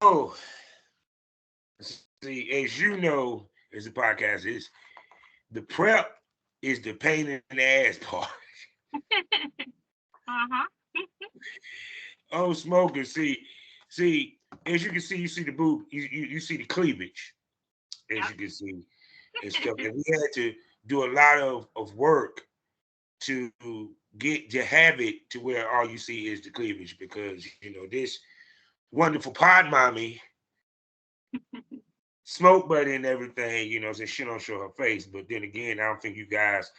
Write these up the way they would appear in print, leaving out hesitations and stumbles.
So, see, as you know, as the podcast is, the prep is the pain in the ass part. Uh-huh. Oh, smoking. See, as you can see, you see the boob, you see the cleavage, as Yep. you can see, and stuff. And we had to do a lot of work to get to have it to where all you see is the cleavage because this wonderful pod mommy smoke buddy and everything, since she don't show her face. But then again, I don't think you guys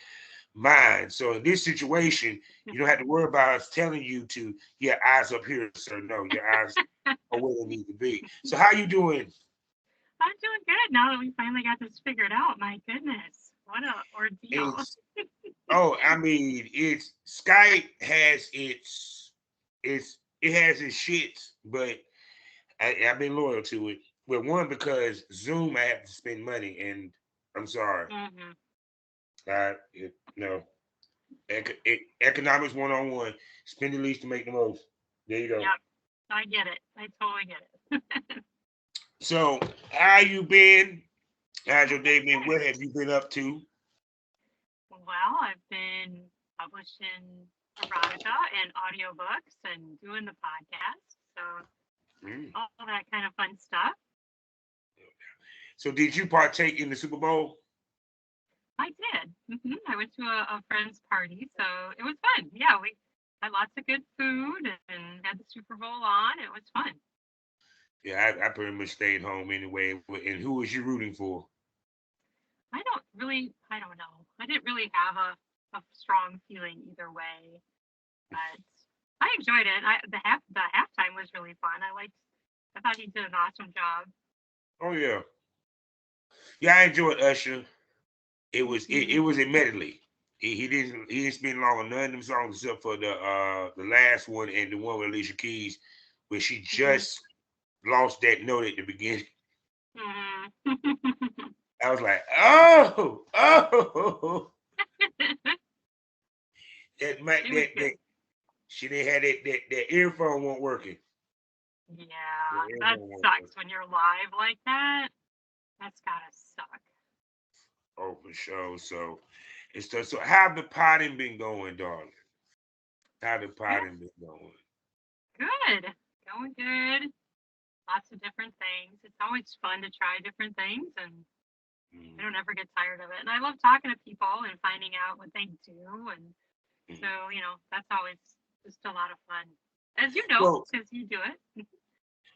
mind. So in this situation, you don't have to worry about us telling you to your eyes up here, sir. No, your eyes are where they need to be. So how you doing? I'm doing good now that we finally got this figured out. My goodness, what a ordeal. It's I mean, it's Skype has it has its shits, but I've been loyal to it. Well, one because Zoom I have to spend money, and I'm sorry, Hmm. no economics 101. Spend the least to make the most. There you go. Yep, I get it. I totally get it. So, how you been? How's your day been? Okay. What have you been up to? Well, I've been publishing erotica and audiobooks and doing the podcast. So Mm. all that kind of fun stuff. So, did you partake in the Super Bowl? I did. I went to a friend's party, so it was fun. Yeah, we had lots of good food and had the Super Bowl on. It was fun. Yeah, I pretty much stayed home anyway. And who was you rooting for? I don't know. I didn't really have a strong feeling either way, but I enjoyed it. The halftime was really fun. I thought he did an awesome job. Oh yeah, yeah. I enjoyed Usher. It Hmm. was a medley. He didn't spend long on none of them songs except for the last one and the one with Alicia Keys, where she Hmm. just lost that note at the beginning. Hmm. I was like, oh, that might It was that good. she didn't have that earphone won't working. The Yeah, that earphone won't work. sucks when you're live like that. That's gotta suck. Oh, for sure. So it's just, so how the potting been going, darling? How the Yeah, potting been going? good. Going good. Lots of different things. It's always fun to try different things, and I don't Mm-hmm. ever get tired of it. And I love talking to people and finding out what they do. And so, that's always just a lot of fun. As you know, So, because you do it.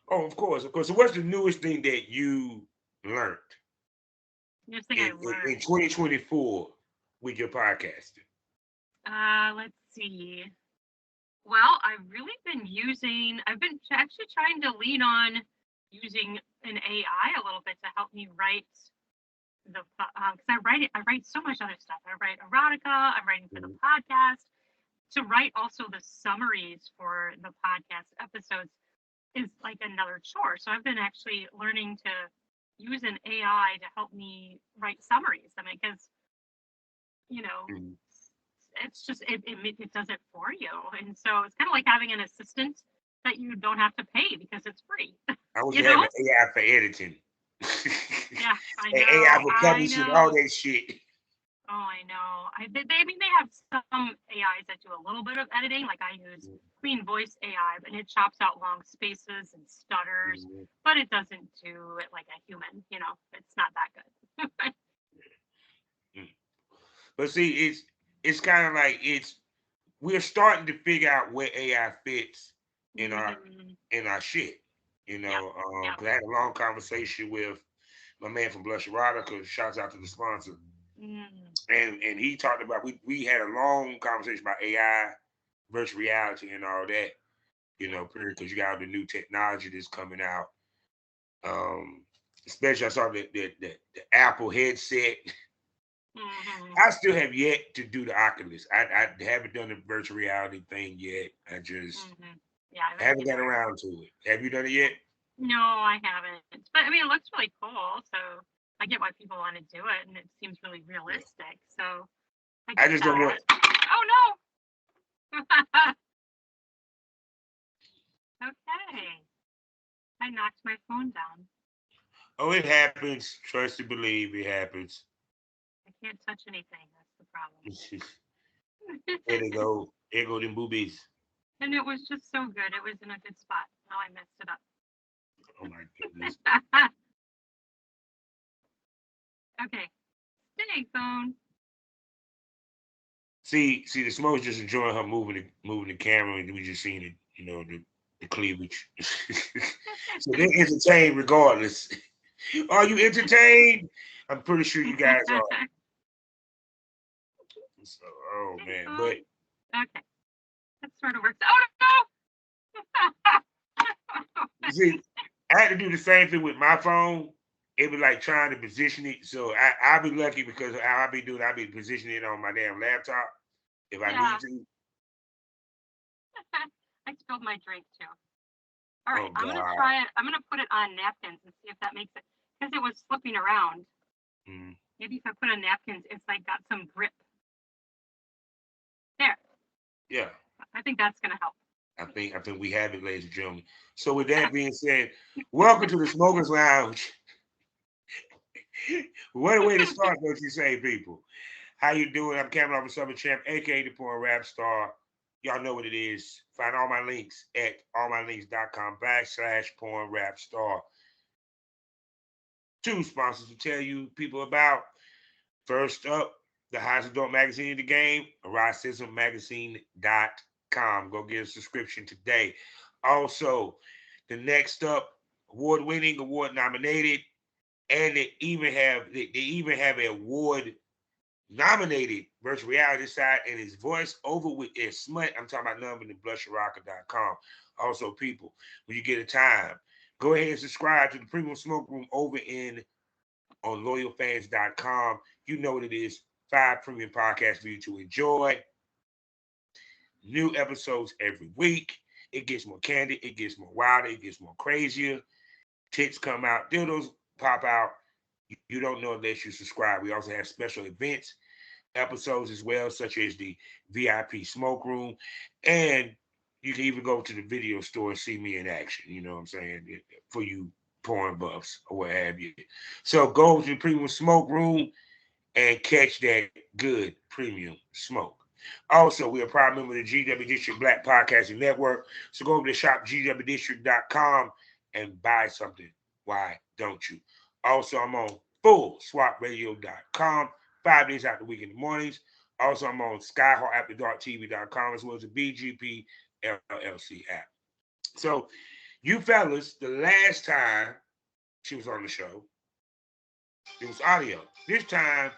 oh, of course, of course. So, what's the newest thing that you learned Just thing I in learned. 2024 with your podcasting? Let's see. Well, I've been actually trying to lean on using an AI a little bit to help me write because I write so much other stuff. I write erotica. I'm writing for the Mhm. podcast. To write also the summaries for the podcast episodes is like another chore. So I've been actually learning to use an AI to help me write summaries. I mean, because you know, Mhm. it's just it does it for you, and so it's kind of like having an assistant that you don't have to pay because it's free. I wish you they have know? an AI for editing, Yeah, I and AI know. for I publishing all know. that shit. Oh, I know. I mean, they have some AIs that do a little bit of editing. Like I use Clean Voice AI, and it chops out long spaces and stutters, Mhm. but it doesn't do it like a human. It's not that good. Mm. But see, it's kind of like we're starting to figure out where AI fits in our Hmm. in our shit. Yep. Yep. 'Cause I had a long conversation with my man from Blush Erotica. Shouts out to the sponsor, Mm. and he talked about we had a long conversation about AI, virtual reality, and all that. Yeah. Period. Because you got all the new technology that's coming out. Um, Especially I saw the Apple headset. Hmm. I still have yet to do the Oculus. I haven't done the virtual reality thing yet. I just Hmm. Yeah, I haven't haven't got either. around to it. Have you done it yet? No, I haven't. But I mean, it looks really cool. So I get why people want to do it, and it seems really Yeah. realistic. So I I get just don't want. that. Oh no. Okay. I knocked my phone down. Oh, it happens. Trust and believe it happens. I can't touch anything. That's the problem. There they go. There go them boobies. And it was just so good. It was in a good spot. Now I messed it Oh my goodness. up. Okay. Stay phone. See, the smoke's just enjoying her moving the camera, and we just seen it, the cleavage. So they're entertained regardless. Are you entertained? I'm pretty sure you guys are. So, oh Stay man, but phone. Okay. That sort of works. Oh no! see, I had to do the same thing with my phone. It was like trying to position it. So I'll be lucky because I'll be positioning it on my damn laptop if I Yeah. need to. I spilled my drink too. All right, Oh I'm gonna God. try it. I'm gonna put it on napkins and see if that makes it, because it was slipping around. Mm. Maybe if I put on napkins, it's like got some grip. There. Yeah. I think that's gonna help. I think we have it, ladies and gentlemen. So with that being said, welcome to the Smokers Lounge. What a way to start, don't you say, people? How you doing? I'm Cameron Officer Summer Champ, aka the Porn Rap Star. Y'all know what it is. Find all my links at allmylinks.com/porn rap star. Two sponsors to tell you people about. First up, the hottest adult magazine in the game, eroticismmagazine.com. Go get a subscription today. Also, the next up, award-winning, award-nominated, and they even have an award nominated virtual reality side and his voice over with his smut. I'm talking about none but the blusherrocker.com. Also, people, when you get a time, go ahead and subscribe to the Premium Smoke Room over on loyalfans.com. You know what it is. 5 premium podcasts for you to enjoy. New episodes every week. It gets more candid. It gets more wilder. It gets more crazier. Tits come out. Dildos pop out. You don't know unless you subscribe. We also have special events, episodes as well, such as the VIP smoke room. And you can even go to the video store and see me in action. You know what I'm saying? For you porn buffs or what have you. So go to the premium smoke room and catch that good premium smoke. Also, we are a proud member of the GW District Black Podcasting Network. So go over to shopgwdistrict.com and buy something. Why don't you? Also, I'm on fullswapradio.com 5 days out the week in the mornings. Also, I'm on skyhawkafterdarktv.com as well as the BGP LLC app. So, you fellas, the last time she was on the show, it was audio. This time,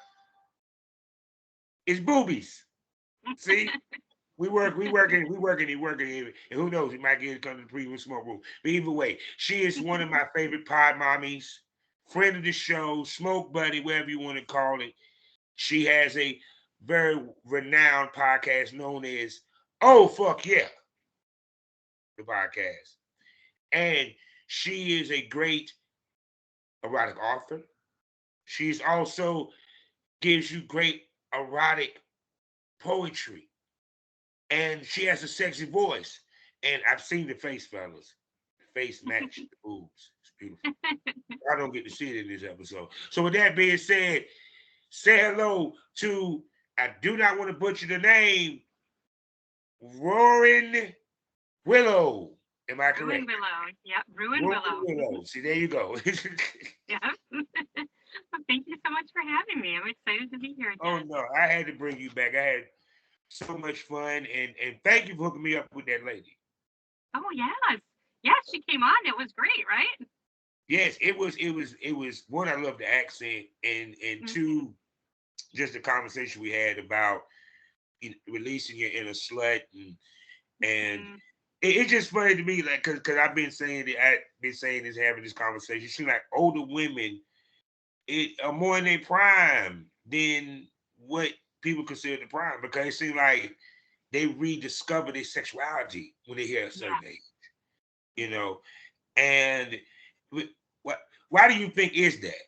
it's boobies. See? We working, and who knows, we might get to come to the premium smoke room. But either way, she is one of my favorite pod mommies, friend of the show, smoke buddy, whatever you want to call it. She has a very renowned podcast known as Oh Fuck Yeah, the podcast. And she is a great erotic author. She's also gives you great erotic poetry. And she has a sexy voice. And I've seen the face, fellas. The face match the boobs. It's beautiful. I don't get to see it in this episode. So with that being said, say hello to, I do not want to butcher the name, Ruan Willow. Am I Ruan correct? Willow. Yep. Ruan Ruan Willow. Willow. See, there you go. Yep. Well, thank you so much for having me. I'm excited to be here Oh again. no, I had to bring you back. I had so much fun, and thank you for hooking me up with that lady. Oh yes. Yes, she came on. It was great, right? Yes, it was one. I love the accent, and Mm-hmm. two, just the conversation we had about releasing your inner slut, and Mm-hmm. it's just funny to me, like, because I've been saying this, having this conversation. It seems like older women are more in their prime than what people consider the prime, because it seems like they rediscover their sexuality when they hit a certain age, Yes. you know. And what? Why do you think is that?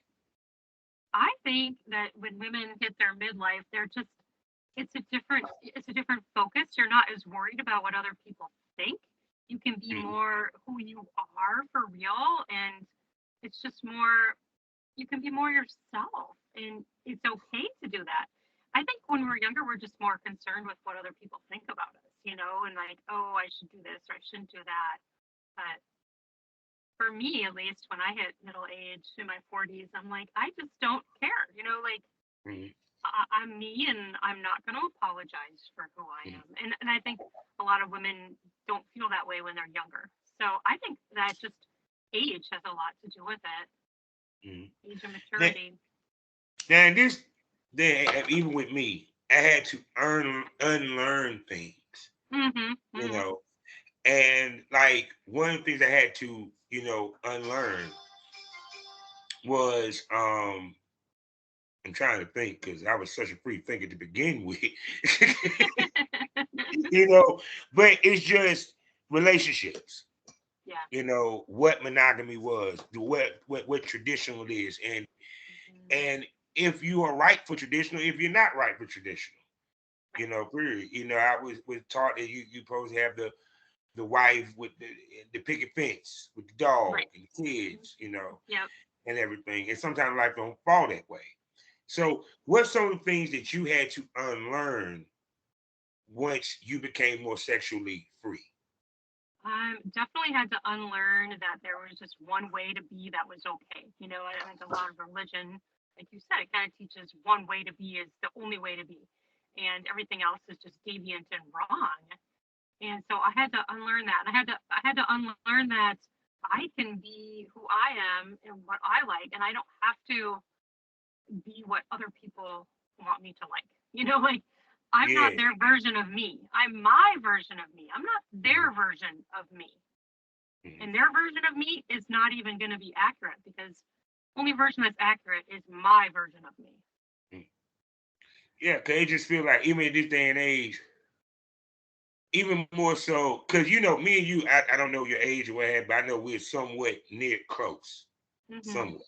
I think that when women hit their midlife, they're just it's a different focus. You're not as worried about what other people think. you can be Mhm. more who you are for real, and it's just more, you can be more yourself, and it's okay to do that. I think when we're younger, we're just more concerned with what other people think about us, and like, oh, I should do this or I shouldn't do that. But for me, at least, when I hit middle age in my 40s, I'm like, I just don't care. Like, Mhm. I'm me, and I'm not going to apologize for who I Mhm. am. And I think a lot of women don't feel that way when they're younger. So I think that just age has a lot to do with it, Mhm. age and Now, maturity. now this, then even with me, I had to unlearn things, Mm-hmm. you Mm-hmm. know, and like one of the things I had to, unlearn was I'm trying to think because I was such a free thinker to begin with, you know, but it's just relationships, Yeah. what monogamy was, what traditional is, Mm-hmm. and if you are right for traditional, if you're not right for traditional, Right. period. I was taught that you supposed to have the wife with the picket fence with the dog Right. and the Mm-hmm. kids, Yep. and everything. And sometimes life don't fall that way. Right. So, what's some of the things that you had to unlearn once you became more sexually free? Definitely had to unlearn that there was just one way to be that was okay. I think a lot of religion, like you said, it kind of teaches one way to be is the only way to be, and everything else is just deviant and wrong. And so I had to unlearn that. I had to unlearn that I can be who I am and what I like, and I don't have to be what other people want me to like. Like, I'm not Yeah. their version of me. I'm my version of me. I'm not Mhm. their version of me. Mhm. And their version of me is not even going to be accurate, because only version that's accurate is my version of me. Mhm. Yeah, because it just feel like even in this day and age, even more so, because me and you, I don't know your age or what have, but I know we're somewhat near close, Hmm. somewhat.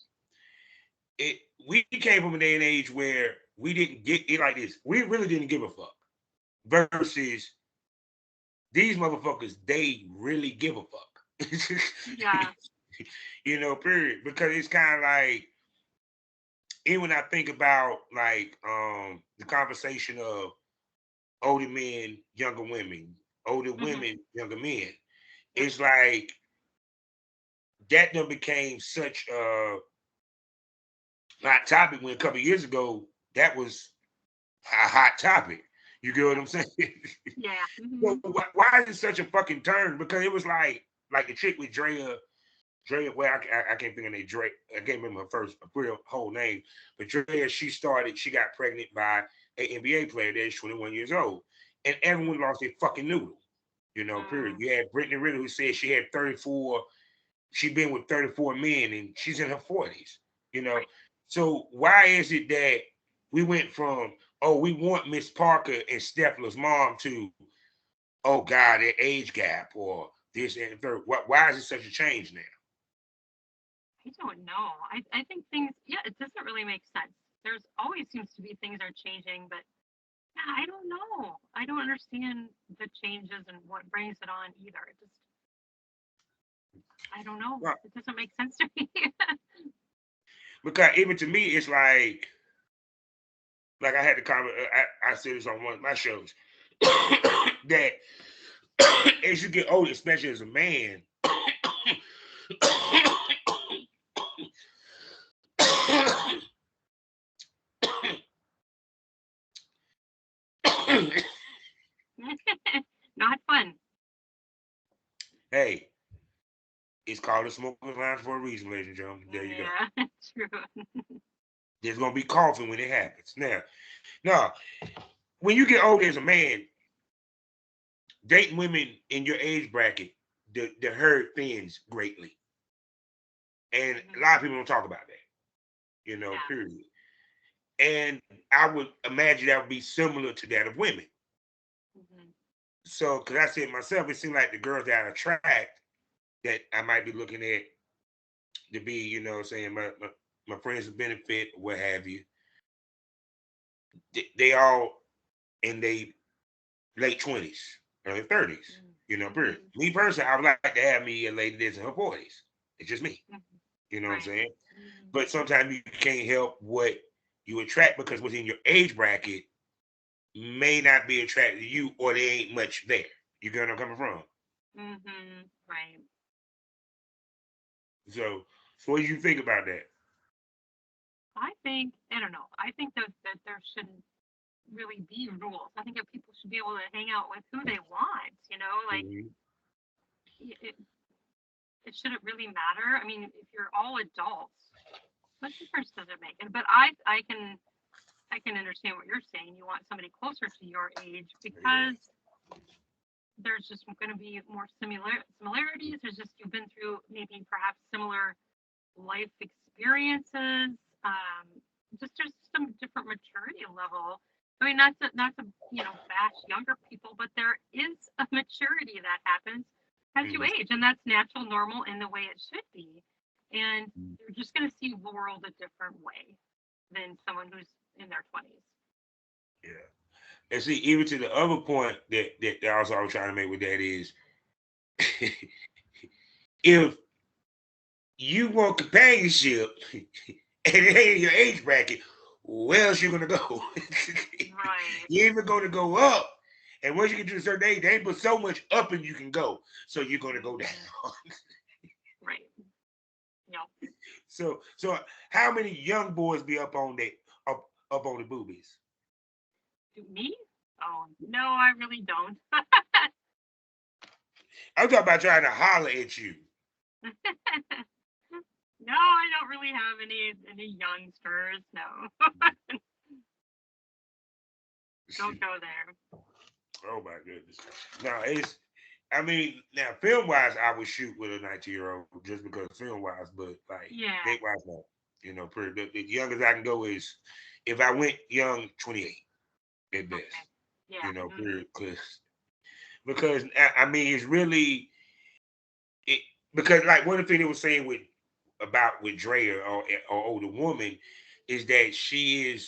It We came from a day and age where we didn't get it like this. We really didn't give a fuck. Versus these motherfuckers, they really give a fuck. Yeah. Period. Because it's kind of like, even when I think about like the conversation of older men, younger women, older Hmm. women, younger men, Yep. it's like that done became such a hot topic when a couple of years ago that was a hot topic. You get what Yep. I'm saying? Yeah. So Hmm. why is it such a fucking turn? Because it was like the chick with Drea, well, I can't think of her name. Dre, I can't remember her first real whole name, but Drea, she got pregnant by an NBA player that's 21 years old, and everyone lost their fucking noodle. Period. Mm, You had Brittany Renner who said she had 34, she'd been with 34 men, and she's in her 40s. You know, right. so why is it that we went from, oh, we want Miss Parker and Stephanie's mom to, oh God, their age gap or this and the third? Why is it such a change now? I don't know. I think things, yeah, it doesn't really make sense. There's always seems to be things are changing, but yeah, I don't know. I don't understand the changes and what brings it on either. It just, I don't know. Well, It doesn't make sense to me. because even to me, it's like I had to comment. I said this on one of my shows that as you get older, especially as a man, Not fun. hey, it's called a smoker's lounge for a reason, ladies and gentlemen. There you go. Yeah, true. There's gonna be coughing when it happens. Now, when you get older as a man, dating women in your age bracket, the herd thins greatly, and a lot of Hmm. people don't talk about that. Yeah. Period. And I would imagine that would be similar to that of women. Hmm. So, because I said myself, it seems like the girls that I attract that I might be looking at to be, saying my friends of benefit, what have you, they all in their late 20s. early 30s. Period. Me personally, I would like to have me a lady that's in her 40s. It's just me. You know what I'm Right. saying? But sometimes you can't help what you attract because within your age bracket may not be attracted to you or there ain't much there. You get where I'm coming from? Right. So what do you think about that? I don't know. I think that there shouldn't really be rules. I think that people should be able to hang out with who they want. Like Mm-hmm. it, it shouldn't really matter. I mean, if you're all adults, what difference does it make? But I can understand what you're saying. You want somebody closer to your age Yeah. because there's just going to be more similarities. There's just you've been through maybe perhaps similar life experiences. Um, just there's some different maturity level. I mean, not to bash younger people, but there is a maturity that happens as you age, and that's natural, normal, and the way it should be. And you're just going to see the world a different way than someone who's in their 20s. Yeah. And see, even to the other point that also I was trying to make with that is if you want companionship and it ain't in your age bracket, where else you gonna go? Right. You ain't even gonna go up. And once you get to a certain age, they ain't but so much up and you can go. So you're gonna go down. Right. Yep. So how many young boys be up on that up on the boobies? Me? Oh no, I really don't. I'm talking about trying to holler at you. No, I don't really have any youngsters. No, don't go there. Oh my goodness. Now I mean, now film wise, I would shoot with a 19-year-old just because film wise, but like Yeah. date wise, no. The youngest I can go is if I went young, 28 at best. Okay. Yeah. Period. Because I mean, it's really it because like one of the things they were saying with Drea or older woman is that she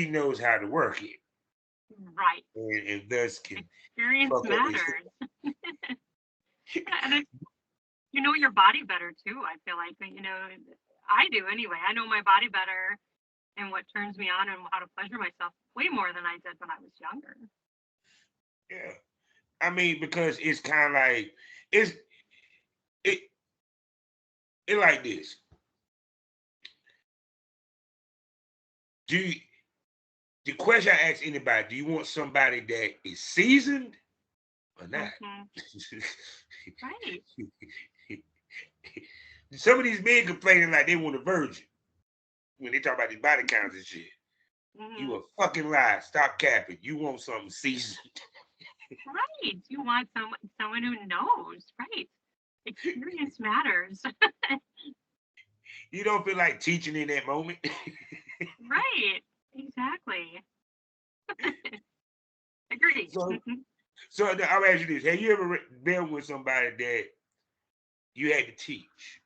knows how to work it Right. and thus can Experience fuck up his. matters, and you know your body better too. I feel like I do anyway. I know my body better and what turns me on and how to pleasure myself way more than I did when I was younger. Yeah, I mean because it's kind of like it's it it like this. Do you, the question I ask anybody? Do you want somebody that is seasoned or not? Right. Some of these men complaining like they want a virgin when they talk about these body counts and shit. You hmm a fucking lie. Stop capping. You want something seasoned. Right. You want someone who knows. Right. Experience matters. You don't feel like teaching in that moment. Right. Exactly. Agreed. so, so I'll ask you this: have you ever been with somebody that you had to teach?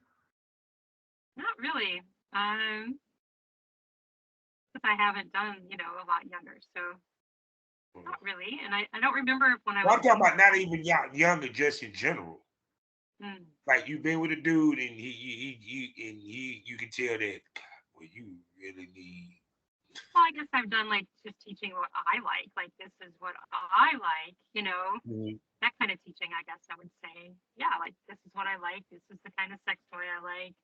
Not really. Because I haven't done, a lot younger. So not really. And I don't remember if when I Well, was I'm talking about younger. not even younger, just in general. Mm. Like you've been with a dude, and you can tell that. God, well, you really need. Well, I guess I've done like just teaching what I like. Like this is what I like. Mhm. That kind of teaching. I guess I would say, yeah, like this is what I like. This is the kind of sex toy I like.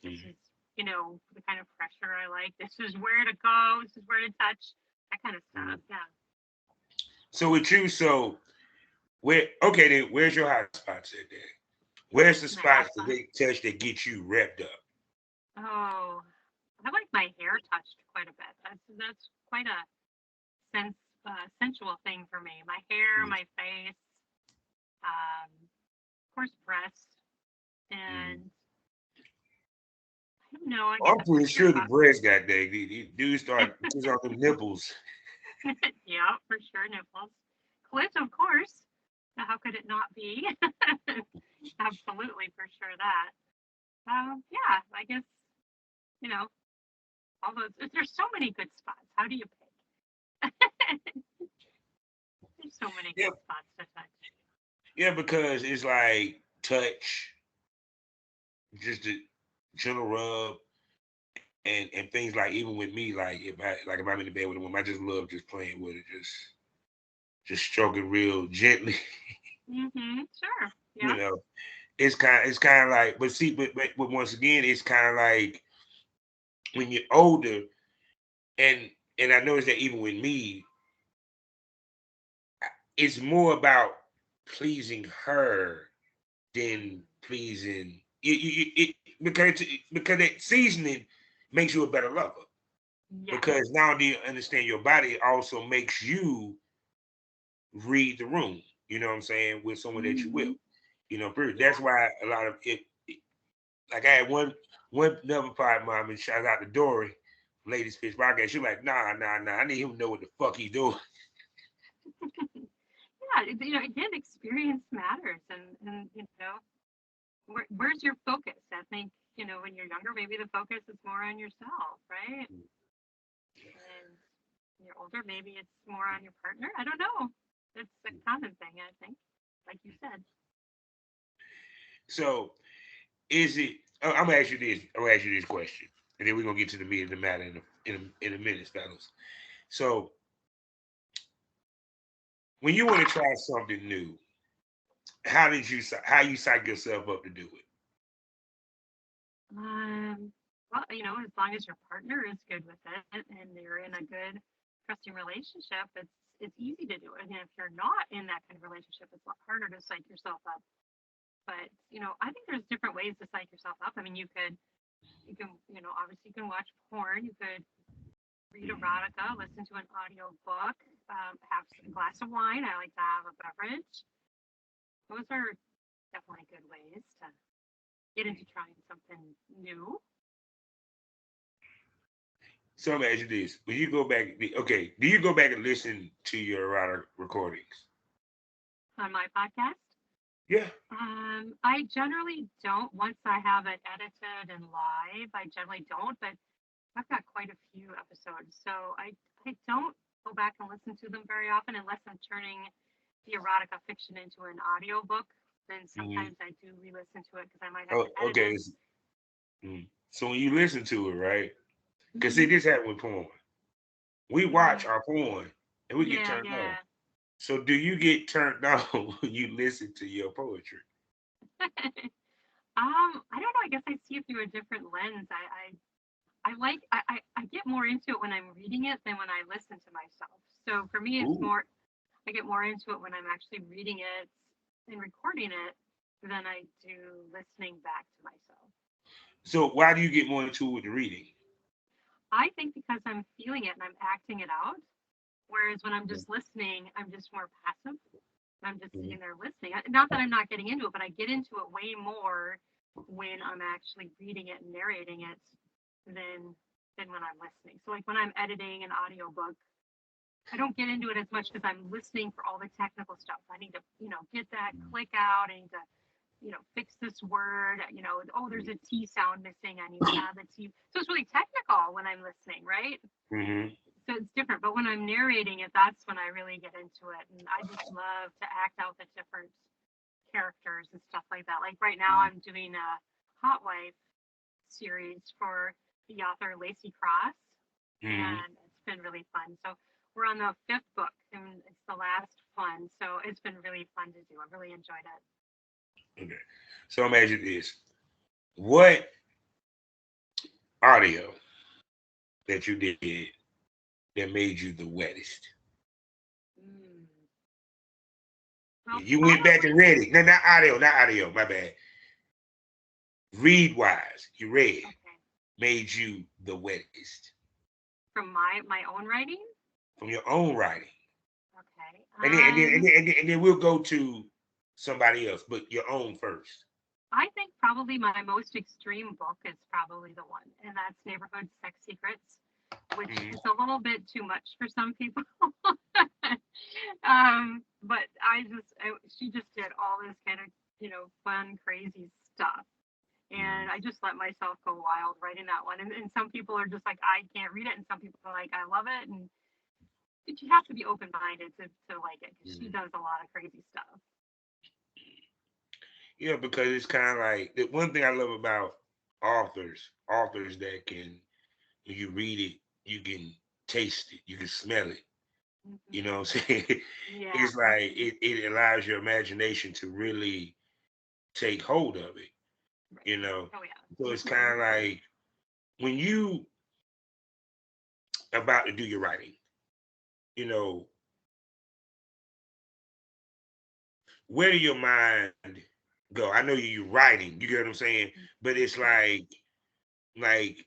This is, the kind of pressure I like. This is where to go. This is where to touch. That kind of stuff. Yeah. So with you, so where? Okay, then where's your hot spots at? There. Where's the My spots that husband. they touch that get you revved up? Oh, I like my hair touched quite a bit. That's quite a sensual thing for me. My hair, my face, of course, breasts, Mm-hmm. and I don't know. I guess I'm pretty your sure the breast got that. These dudes start putting on the nipples. yeah, for sure, nipples, clits, of course. How could it not be? Absolutely, for sure that. Yeah, I guess you know all those. There's so many good spots. How do you pick? There's So many Yeah, good spots to touch. yeah, because it's like touch, just a gentle rub, and things like even with me, if I'm in the bed with a woman, I just love just playing with it, just stroking real gently. Sure. you Yeah. know, it's kind of like, but see, but once again, it's kind of like when you're older, and and I noticed that even with me, it's more about pleasing her than pleasing because that seasoning makes you a better lover. Yes. Because now do you understand your body also makes you read the room. You know what I'm saying? With someone that you will. hmm Period. Yeah. That's why a lot of like I had one another part mom and shout out to Dory, Ladies Fish Podcast. She was like, nah. I need him to know what the fuck he doing. Yeah. Again, experience matters, and where's your focus? I think when you're younger, maybe the focus is more on yourself, right? And when you're older, maybe it's more on your partner. I don't know. It's a common thing, I think, like you said. So is it? I'm gonna ask you this. I'm gonna ask you this question, and then we're gonna get to the meat of the matter in a minute, fellas. So when you want to try something new, how you psych yourself up to do it? Well, as long as your partner is good with it and you're in a good, trusting relationship, it's easy to do it. And if you're not in that kind of relationship, it's a lot harder to psych yourself up. But I think there's different ways to psych yourself up. I mean, you can obviously you can watch porn, you could read erotica, listen to an audio book, have a glass of wine. I like to have a beverage. Those are definitely good ways to get into trying something new. So I'm gonna ask you this: when you go back, okay, do you go back and listen to your erotic recordings? On my podcast. Yeah. I generally don't. Once I have it edited and live, I generally don't. But I've got quite a few episodes, so I don't go back and listen to them very often unless I'm turning the erotica fiction into an audio book. Then hmm sometimes I do re-listen to it because I might have Oh, to edit okay. it. So when you listen to it, right? Because see, hmm this happened with porn. We watch hmm our porn and we get Yeah, turned on. yeah. So do you get turned on when you listen to your poetry? I don't know. I guess I see it through a different lens. I like I get more into it when I'm reading it than when I listen to myself. So for me, it's Ooh. more I get more into it when I'm actually reading it and recording it than I do listening back to myself. So why do you get more into it with the reading? I think because I'm feeling it and I'm acting it out. Whereas when I'm just listening, I'm just more passive. I'm just Mhm. sitting there listening. Not that I'm not getting into it, but I get into it way more when I'm actually reading it and narrating it than than when I'm listening. So like when I'm editing an audiobook, I don't get into it as much because I'm listening for all the technical stuff. I need to, get that click out. I need to, fix this word. Oh, there's a T sound missing. I need to add the T. So it's really technical when I'm listening, right? Mhm. So it's different. But when I'm narrating it, that's when I really get into it. And I just love to act out the different characters and stuff like that. Like right now, I'm doing a Hot Wife series for the author Lacey Cross, Mhm. and it's been really fun. So we're on the fifth book, and it's the last one. So it's been really fun to do. I really enjoyed it. Okay. So imagine this: what audio that you did that made you the wettest? Mm. Well, You went back and probably read it. No, not audio. My bad. Read wise, you read okay made you the wettest from my own writing. from your own writing, Okay. and then we'll go to somebody else, but your own first. I think probably my most extreme book is probably the one, and that's Neighborhood Sex Secrets, which Mhm. is a little bit too much for some people. But she just did all this kind of, fun, crazy stuff. And I just let myself go wild writing that one. And some people are just like, I can't read it. And some people are like, I love it. And but you have to be open-minded to like it because she Mhm. does a lot of crazy stuff. Yeah, because it's kind of like the one thing I love about authors that can, when you read it, you can taste it, you can smell it. You Hmm. know what I'm saying? Yeah. It's like it allows your imagination to really take hold of it, Right. you know. Oh yeah. So it's Hmm. kind of like when you about to do your writing, you know, where do your mind go? I know you're writing, you get what I'm saying, but it's Right. like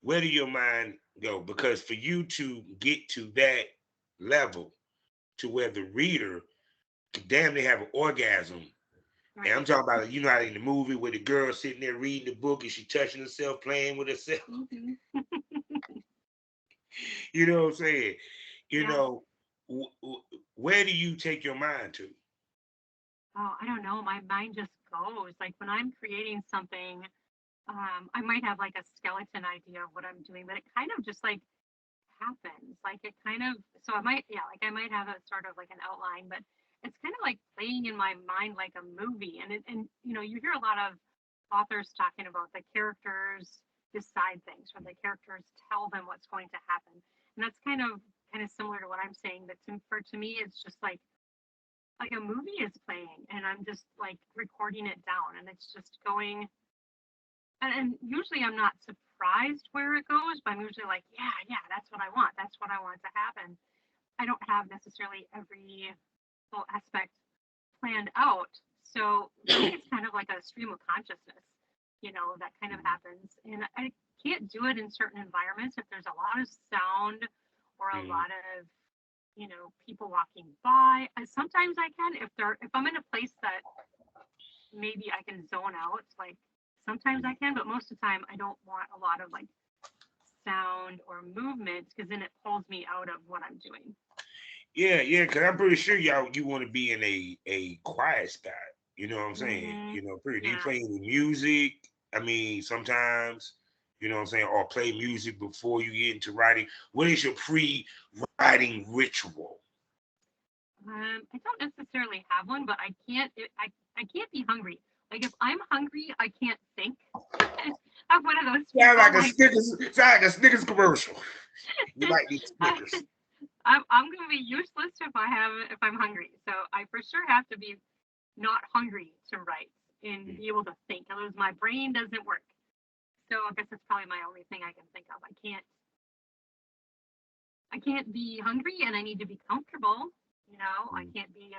where do your mind go? Because for you to get to that level to where the reader can damn near have an orgasm. And I'm Right. talking about, you know, how in the movie where the girl sitting there reading the book and she touching herself, playing with herself. Hmm. You know what I'm saying? You Yeah. know, where do you take your mind to? Oh, I don't know. My mind just goes. Like when I'm creating something, I might have like a skeleton idea of what I'm doing, but it kind of just like happens. Like it kind of, so I might, yeah, like I might have a sort of like an outline, but it's kind of like playing in my mind like a movie. And you know, you hear a lot of authors talking about the characters decide things, or the characters tell them what's going to happen. And that's kind of similar to what I'm saying. But to me, it's just like a movie is playing, and I'm just like recording it down, and it's just going. And usually I'm not surprised where it goes, but I'm usually like, yeah, yeah, that's what I want. That's what I want to happen. I don't have necessarily every little aspect planned out. So for me, it's kind of like a stream of consciousness, that kind of happens. And I can't do it in certain environments if there's a lot of sound or a Mhm. lot of, people walking by. Sometimes I can if I'm in a place that maybe I can zone out. Like sometimes I can, but most of the time I don't want a lot of like sound or movement because then it pulls me out of what I'm doing. Yeah, yeah, because I'm pretty sure you want to be in a quiet spot. You know what I'm saying? Hmm. You know, pretty. Do you Yeah. play any music? I mean, sometimes, you know what I'm saying, or play music before you get into writing. What is your pre-writing ritual? I don't necessarily have one, but I can't be hungry. Like if I'm hungry, I can't think. I'm one of those Sound people. like a Like Snickers, sound like a Snickers commercial. You like these I, Snickers. I'm gonna be useless if I'm hungry. So I for sure have to be not hungry to write and be able to think. Otherwise, my brain doesn't work. So I guess that's probably my only thing I can think of. I can't be hungry, and I need to be comfortable. I Mm. can't be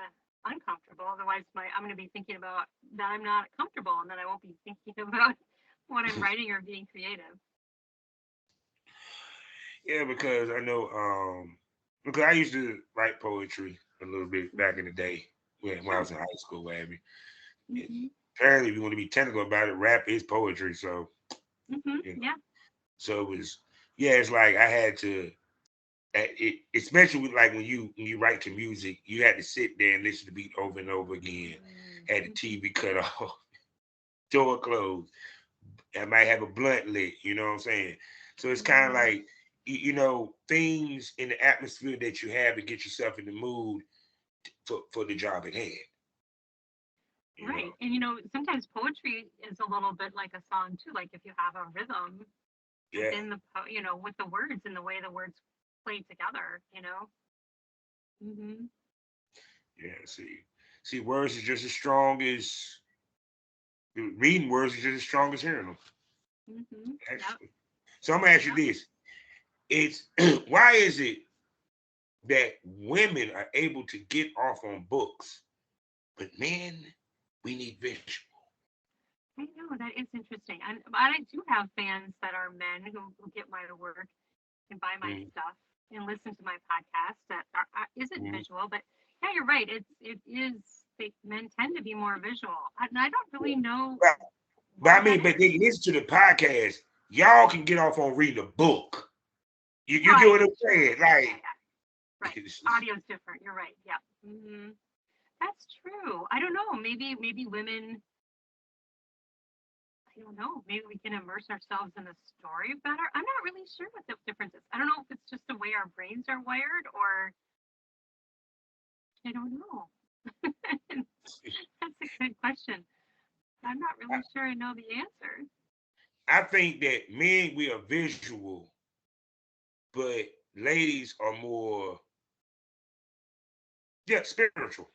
uncomfortable. Otherwise, I'm going to be thinking about that I'm not comfortable, and then I won't be thinking about what I'm writing or being creative. Yeah, because I know, because I used to write poetry a little bit back in the day when I Sure. was in high school, baby. And Hmm. apparently, if you want to be technical about it, rap is poetry. So, Hmm. you know, Yeah. so it was, yeah, it's like I had to, especially with like when you write to music, you had to sit there and listen to beat over and over again. Had the Mm-hmm. TV cut off, door closed. I might have a blunt lit. You know what I'm saying? So it's kind of Hmm. like things in the atmosphere that you have to get yourself in the mood for the job at hand. You know? Right. And sometimes poetry is a little bit like a song too. Like if you have a rhythm Yeah, within with the words and the way the words play together. Hmm. yeah. See, words is just as strong as reading words is just as strong as hearing them. Hmm. Yep. Actually. So I'm gonna ask you Yep. this: It's why is it that women are able to get off on books, but men, we need visual. I know that is interesting, and but I do have fans that are men who get my work and buy my Mm, stuff and listen to my podcast that isn't mm. visual. But yeah, you're right. It is. Men tend to be more visual, and I don't Yeah. really know But, but why I that mean, but is. they listen to the podcast. Y'all can get off on reading a book. You get what Right. I'm True. saying? Yeah. Yeah. Like, Yeah. Right. Audio's different. You're right. Yeah. That's true. I don't know. Maybe women. I don't know. Maybe we can immerse ourselves in the story better. I'm not really sure what the difference is. I don't know if it's just the way our brains are wired, or I don't know. That's a good question. I'm not I, really sure I know the answer. I think that men we are visual, but ladies are more spiritual.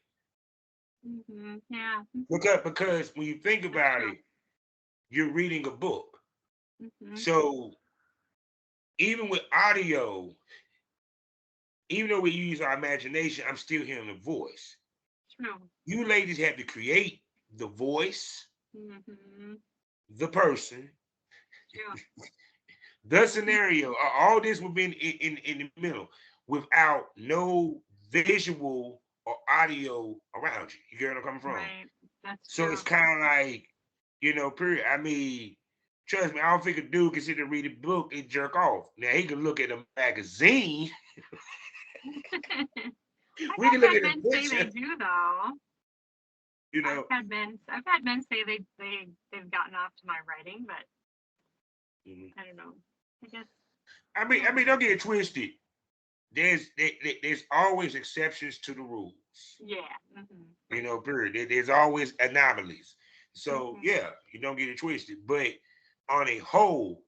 Yeah, Because when you think that's about true. it, you're reading a book. Hmm. So even with audio, even though we use our imagination, I'm still hearing the voice. True. You ladies have to create the voice, Hmm. the person, True. the scenario. All this would be in the middle without no visual or audio around you. You get where I'm coming from? Right. That's So it's true. kind of like, period. I mean, trust me, I don't think a dude can sit and read a book and jerk off. Now he can look at a magazine. I We can have look had at a men say they picture. do though. You know, I've had men say they've gotten off to my writing, but Mhm. I don't know. I guess I mean, don't get it twisted. There's always exceptions to the rules. yeah. You Right. know, period. There's always anomalies. So Hmm. yeah, you don't get it twisted. But on a whole,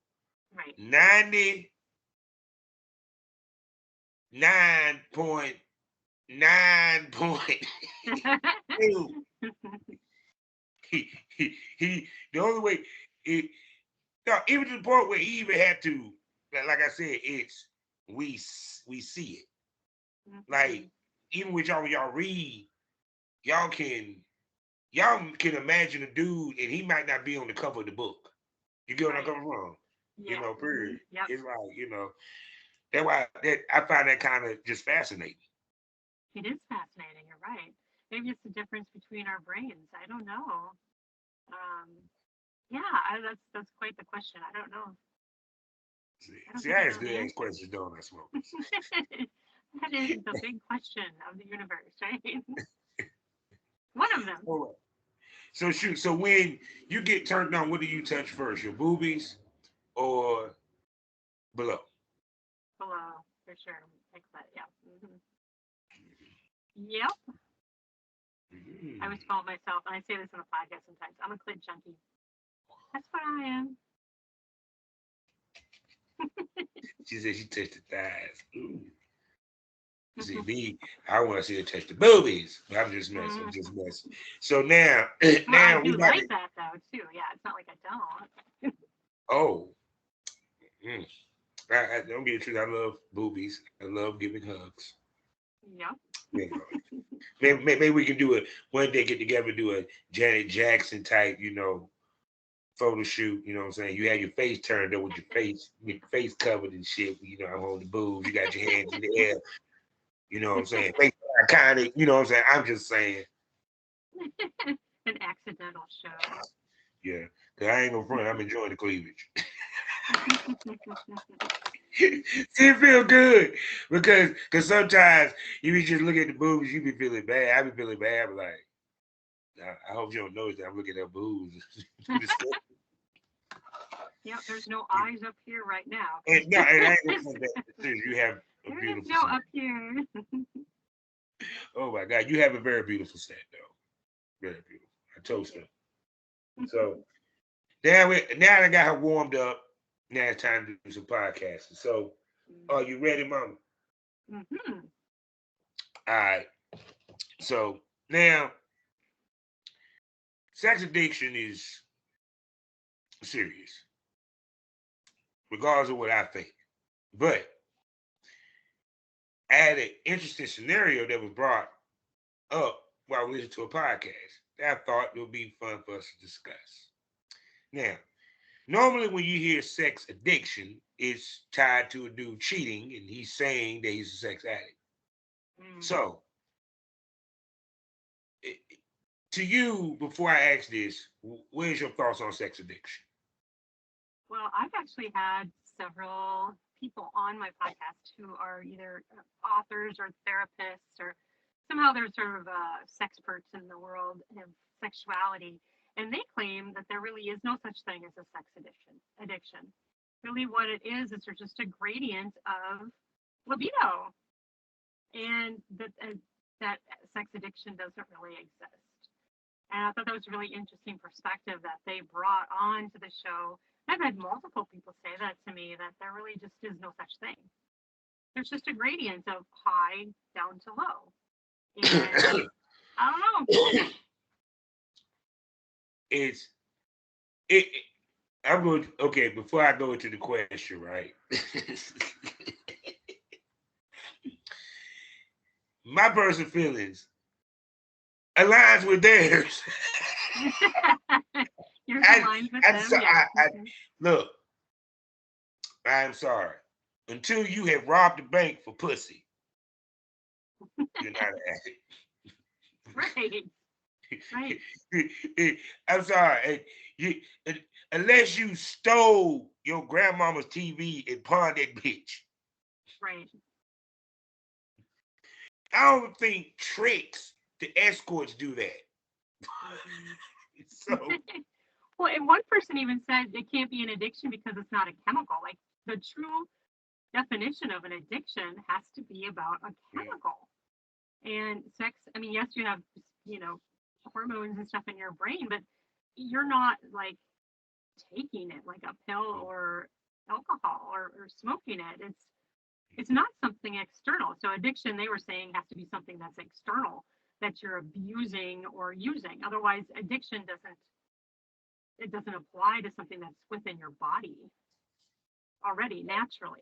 Right. 99.9.2. He the only way it no, even to the point where he even had to, like I said, it's we see it. Like Hmm. even with y'all when y'all read, y'all can y'all can imagine a dude and he might not be on the cover of the book. You get what I'm Right. coming from? Yeah. Period. Yep. It's like, that's why that I find that kind of just fascinating. It is fascinating. You're right. Maybe it's the difference between our brains. I don't know. Yeah, that's quite the question. I don't know. I don't See, think I I ask know the good ass answer. questions, don't I, Smoke? That is the big question of the universe, right? One of them. All right. So shoot, so when you get turned on, what do you touch first? Your boobies or below? Below, for sure. Like that, yeah. Yep. I always Mm. call myself, and I say this in the podcast sometimes, I'm a clit junkie. That's what I am. She said she touched the thighs. Ooh. See me, I want to see her touch the boobies. But I'm just messing. I'm Mhm. just messing. So now, Well, I now we do about like to. that though too. Yeah, it's not like I don't. Oh, mm. I don't get the truth. I love boobies. I love giving hugs. Yep. You know, maybe we can do a one day get together, do a Janet Jackson type, photo shoot. You know what I'm saying? You have your face turned up with your face covered and shit. I'm holding the boobs. You got your hands in the air. You know what I'm saying? Face iconic. You know what I'm saying? I'm just saying. An accidental show. Yeah, cause I ain't gonna front. I'm enjoying the cleavage. See, it feel good because sometimes you be just look at the boobs, you be feeling bad. I be feeling bad, but like I hope you don't notice that I'm looking at boobs. Yep, there's no eyes up here right now. And no, and I ain't gonna say that. Seriously, you have a There is beautiful no set. up here. Oh my God, you have a very beautiful set, though. Very beautiful. I Thank toast you. her. So now I got her warmed up. Now it's time to do some podcasting. So, are you ready, Mama? Mm-hmm. All right. So now, sex addiction is serious, regardless of what I think. But I had an interesting scenario that was brought up while we listened to a podcast that I thought it would be fun for us to discuss. Now, normally when you hear sex addiction, it's tied to a dude cheating and he's saying that he's a sex addict. Mm. So, i- to you, before I ask this, where's your thoughts on sex addiction? Well, I've actually had several people on my podcast who are either authors or therapists or somehow they're sort of sexperts in the world of sexuality. And they claim that there really is no such thing as a sex addiction. Really, what it is there's just a gradient of libido, and that sex addiction doesn't really exist. And I thought that was a really interesting perspective that they brought on to the show. I've had multiple people say that to me, that there really just is no such thing. There's just a gradient of high down to low. And I don't know. It's it. I'm going. Okay, before I go into the question, right? My personal feelings aligns with theirs. Yours aligns with them. So, Yeah. Look, I'm sorry. Until you have robbed the bank for pussy, you're not an addict. Right. I'm sorry. Unless you stole your grandmama's TV and pawned that bitch. Right. I don't think tricks, the escorts, do that. So, well, and one person even said it can't be an addiction because it's not a chemical. Like, the true definition of an addiction has to be about a chemical. And sex, I mean, yes, you have, hormones and stuff in your brain, but you're not like taking it like a pill or alcohol or smoking it. It's not something external. So addiction, they were saying, has to be something that's external, that you're abusing or using. Otherwise, addiction doesn't apply to something that's within your body already naturally,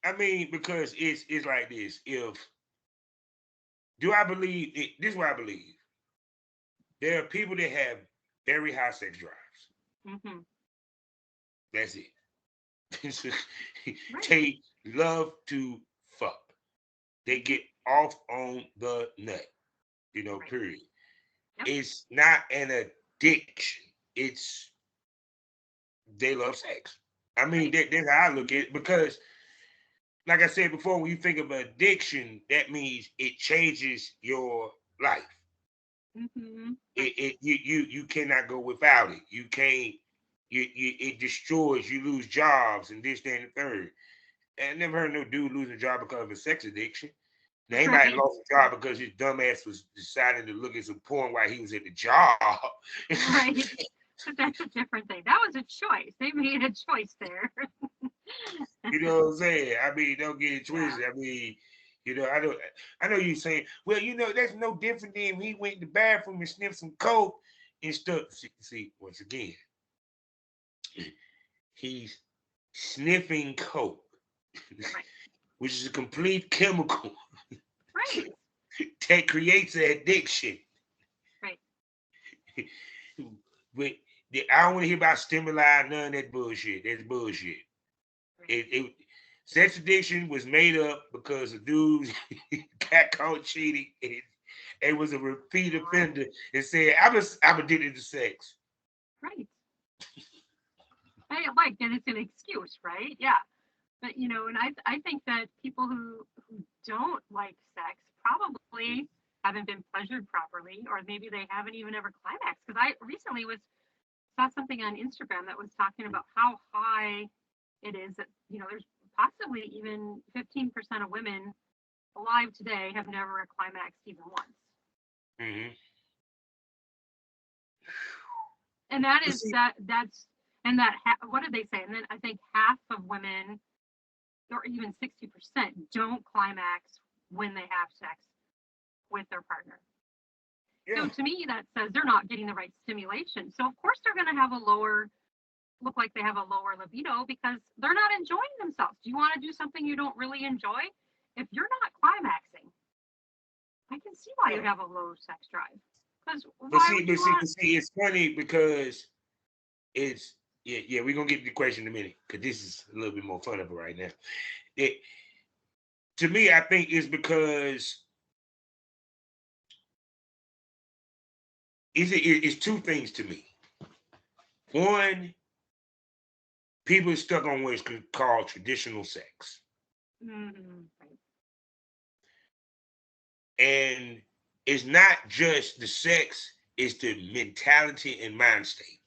I mean, because it's like this. Do I believe it? This is what I believe. There are people that have very high sex drives. Mm-hmm. That's it. Right. They love to fuck. They get off on the nut. Right. Period. Yep. It's not an addiction. It's they love sex. I mean, Right. that's how I look at it, because, like I said before, when you think of addiction, that means it changes your life. Mm-hmm. You cannot go without it. You can't. It destroys. You lose jobs and this, that, and the third. And I never heard no dude lose a job because of a sex addiction. Now, he might have lost a job because his dumbass was deciding to look at some porn while he was at the job. Right. But that's a different thing. That was a choice. They made a choice there. You know what I'm saying? I mean, don't get it twisted. Yeah. I mean, I know you saying, well, that's no different than he went in the bathroom and sniffed some coke and stuff. See, once again, he's sniffing coke, Right. which is a complete chemical. Right. That creates an addiction. Right. But I don't want to hear about stimuli, none of that bullshit. That's bullshit. Right. Sex addiction was made up because a dude got caught cheating and was a repeat offender and said, I'm addicted to sex. Right. Like, and it's an excuse, right? Yeah. But, and I think that people who don't like sex probably haven't been pleasured properly, or maybe they haven't even ever climaxed. Because I recently saw something on Instagram that was talking about how high it is that, there's possibly even 15% of women alive today have never climaxed even once. Mm-hmm. And that is what did they say? And then I think half of women, or even 60%, don't climax when they have sex with their partner. Yeah. So to me, that says they're not getting the right stimulation. So of course they're going to have look like they have a lower libido because they're not enjoying themselves. Do you want to do something you don't really enjoy? If you're not climaxing, I can see why you have a low sex drive. But see, it's funny because it's we're gonna get to the question in a minute because this is a little bit more fun of it right now. To me, I think it's because it's two things to me. One, people are stuck on what's called traditional sex. Mm-hmm. And it's not just the sex, It's the mentality and mind state.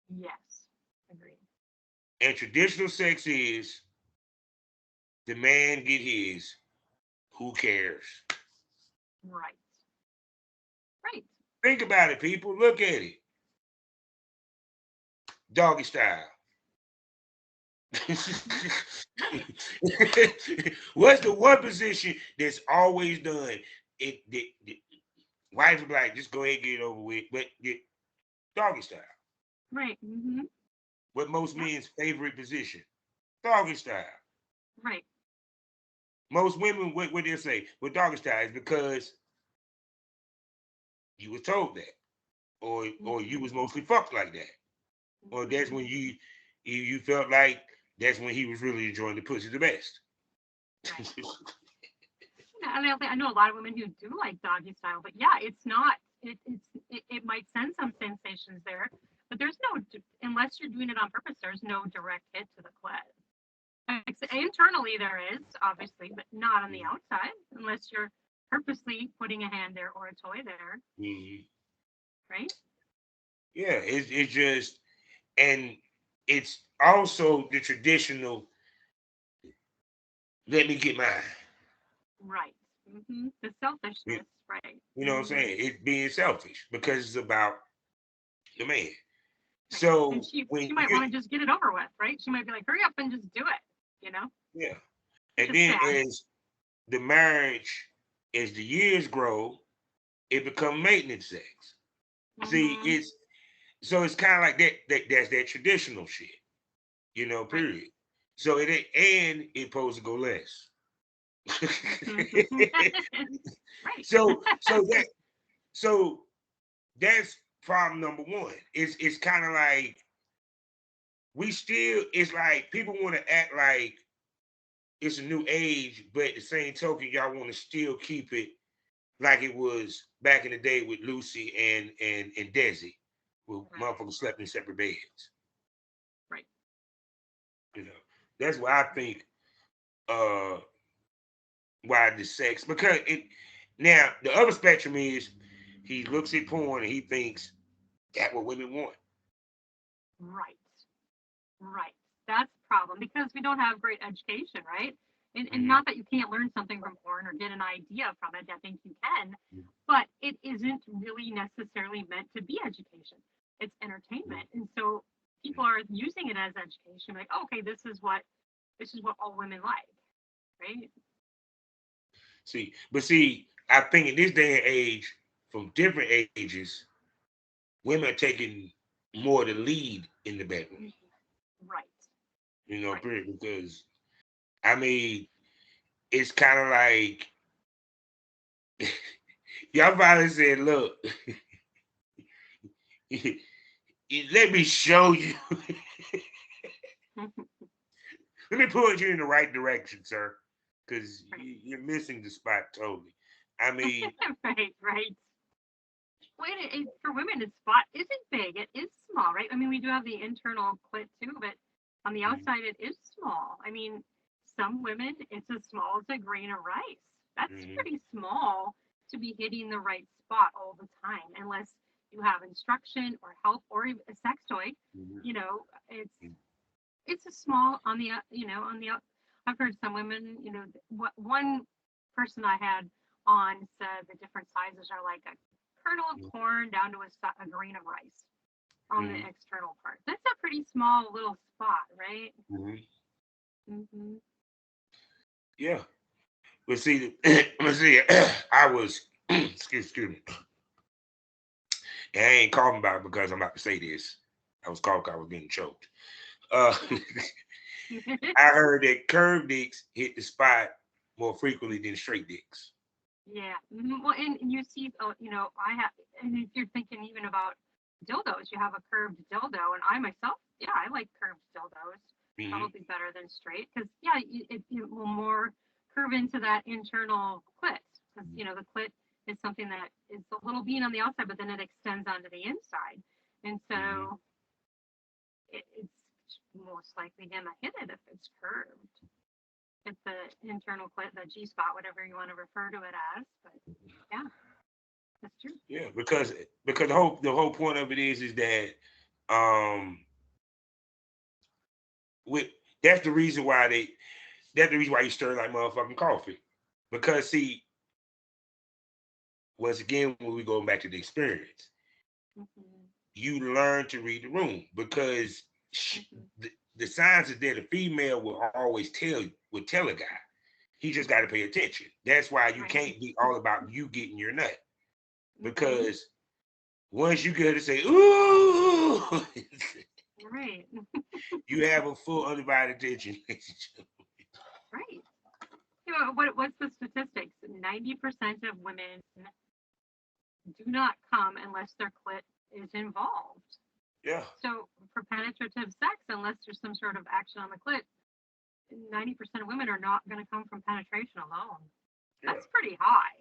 Yes. Agreed. And traditional sex is the man get his. Who cares? Right. Right. Think about it, people. Look at it. Doggy style. What's the one position that's always done? The wife will be like, just go ahead and get it over with. But doggy style. Right. Mm-hmm. What most Yep. men's favorite position? Doggy style. Right. Most women, what they say with doggy style is because you was told that, or you Mm-hmm. was mostly fucked like that, or that's Mm-hmm. when you felt like that's when he was really enjoying the pussy the best. Right. Yeah, and I know a lot of women who do like doggy style, but yeah, it's not. It might send some sensations there, but there's no unless you're doing it on purpose. There's no direct hit to the clit. Internally there is obviously, but not on the outside unless you're purposely putting a hand there or a toy there, Mhm. right? Yeah, it's just, and it's also the traditional. Let me get mine. Right. The You, selfishness, right? you know what I'm saying? It's being selfish because it's about the man. Right. And So she when might you want to just get it over with, right? She might be like, hurry up and just do it, you know, yeah, which and is then sad. as the marriage, as the years grow, it become maintenance sex. See, Mm-hmm. it's so it's kind of like that's that traditional shit, Right. period. So and it supposed to go less. Right. so so that's problem number one. It's kind of like we still it's like people want to act like it's a new age, but at the same token, y'all want to still keep it like it was back in the day with Lucy and Desi, where Right. motherfuckers slept in separate beds. Right. You know, that's why I think uh why the sex because it now the other spectrum is he looks at porn and he thinks that's what women want. Right. Right. That's the problem because we don't have great education, right? And Mm-hmm. not that you can't learn something from porn or get an idea from it. I think you can, but it isn't really necessarily meant to be education. It's entertainment, and so people are using it as education. Like, oh, okay, this is what all women like, right? See, I think in this day and age, from different ages, women are taking more of the lead in the bedroom. Mhm. Right. Right. Period. Because I mean, it's kind of like y'all finally said, "Look, let me show you. Let me point you in the right direction, sir, because Right. you're missing the spot totally." I mean, Right. Right. Wait, for women, its spot isn't big. It is small, right? I mean, we do have the internal clit too, but on the mhm, outside, it is small. I mean, some women, it's as small as a grain of rice. That's mhm, pretty small to be hitting the right spot all the time, unless you have instruction or help or even a sex toy. mhm, You know, mhm, it's a small on the on the. I've heard some women, what one person I had on said the different sizes are like a kernel of corn down to a grain of rice on the mhm, external part. That's a pretty small little spot, right? mhm. Hmm. Yeah. But see, let's see. I was excuse me. And I ain't calling about it because I'm about to say this. I was called because I was getting choked. Uh, Yeah. I heard that curved dicks hit the spot more frequently than straight dicks. Yeah. Well, and you see, I have, and if you're thinking even about dildos, you have a curved dildo, and I myself, yeah, I like curved dildos, Hmm. probably better than straight, because yeah, it will more curve into that internal clit, because the clit is something that is a little bean on the outside, but then it extends onto the inside, and Hmm. so it's most likely gonna hit it if it's curved. It's the internal clit, the G spot, whatever you want to refer to it as, but yeah. That's true. Yeah, because the whole point of it is that um with that's the reason why you stir like motherfucking coffee. Because see, once again, when we go back to the experience, Mm-hmm. you learn to read the room because Mm-hmm. the signs is that a female will always tell a guy. He just got to Mm-hmm. pay attention. That's why you Right. can't be all about you getting your nut Mm-hmm. because once you get to say ooh, Right. you have a full undivided attention. Right. What's the statistics? 90% of women do not come unless their clit is involved. Yeah, So for penetrative sex, unless there's some sort of action on the clit, 90% of women are not going to come from penetration alone. yeah. That's pretty high.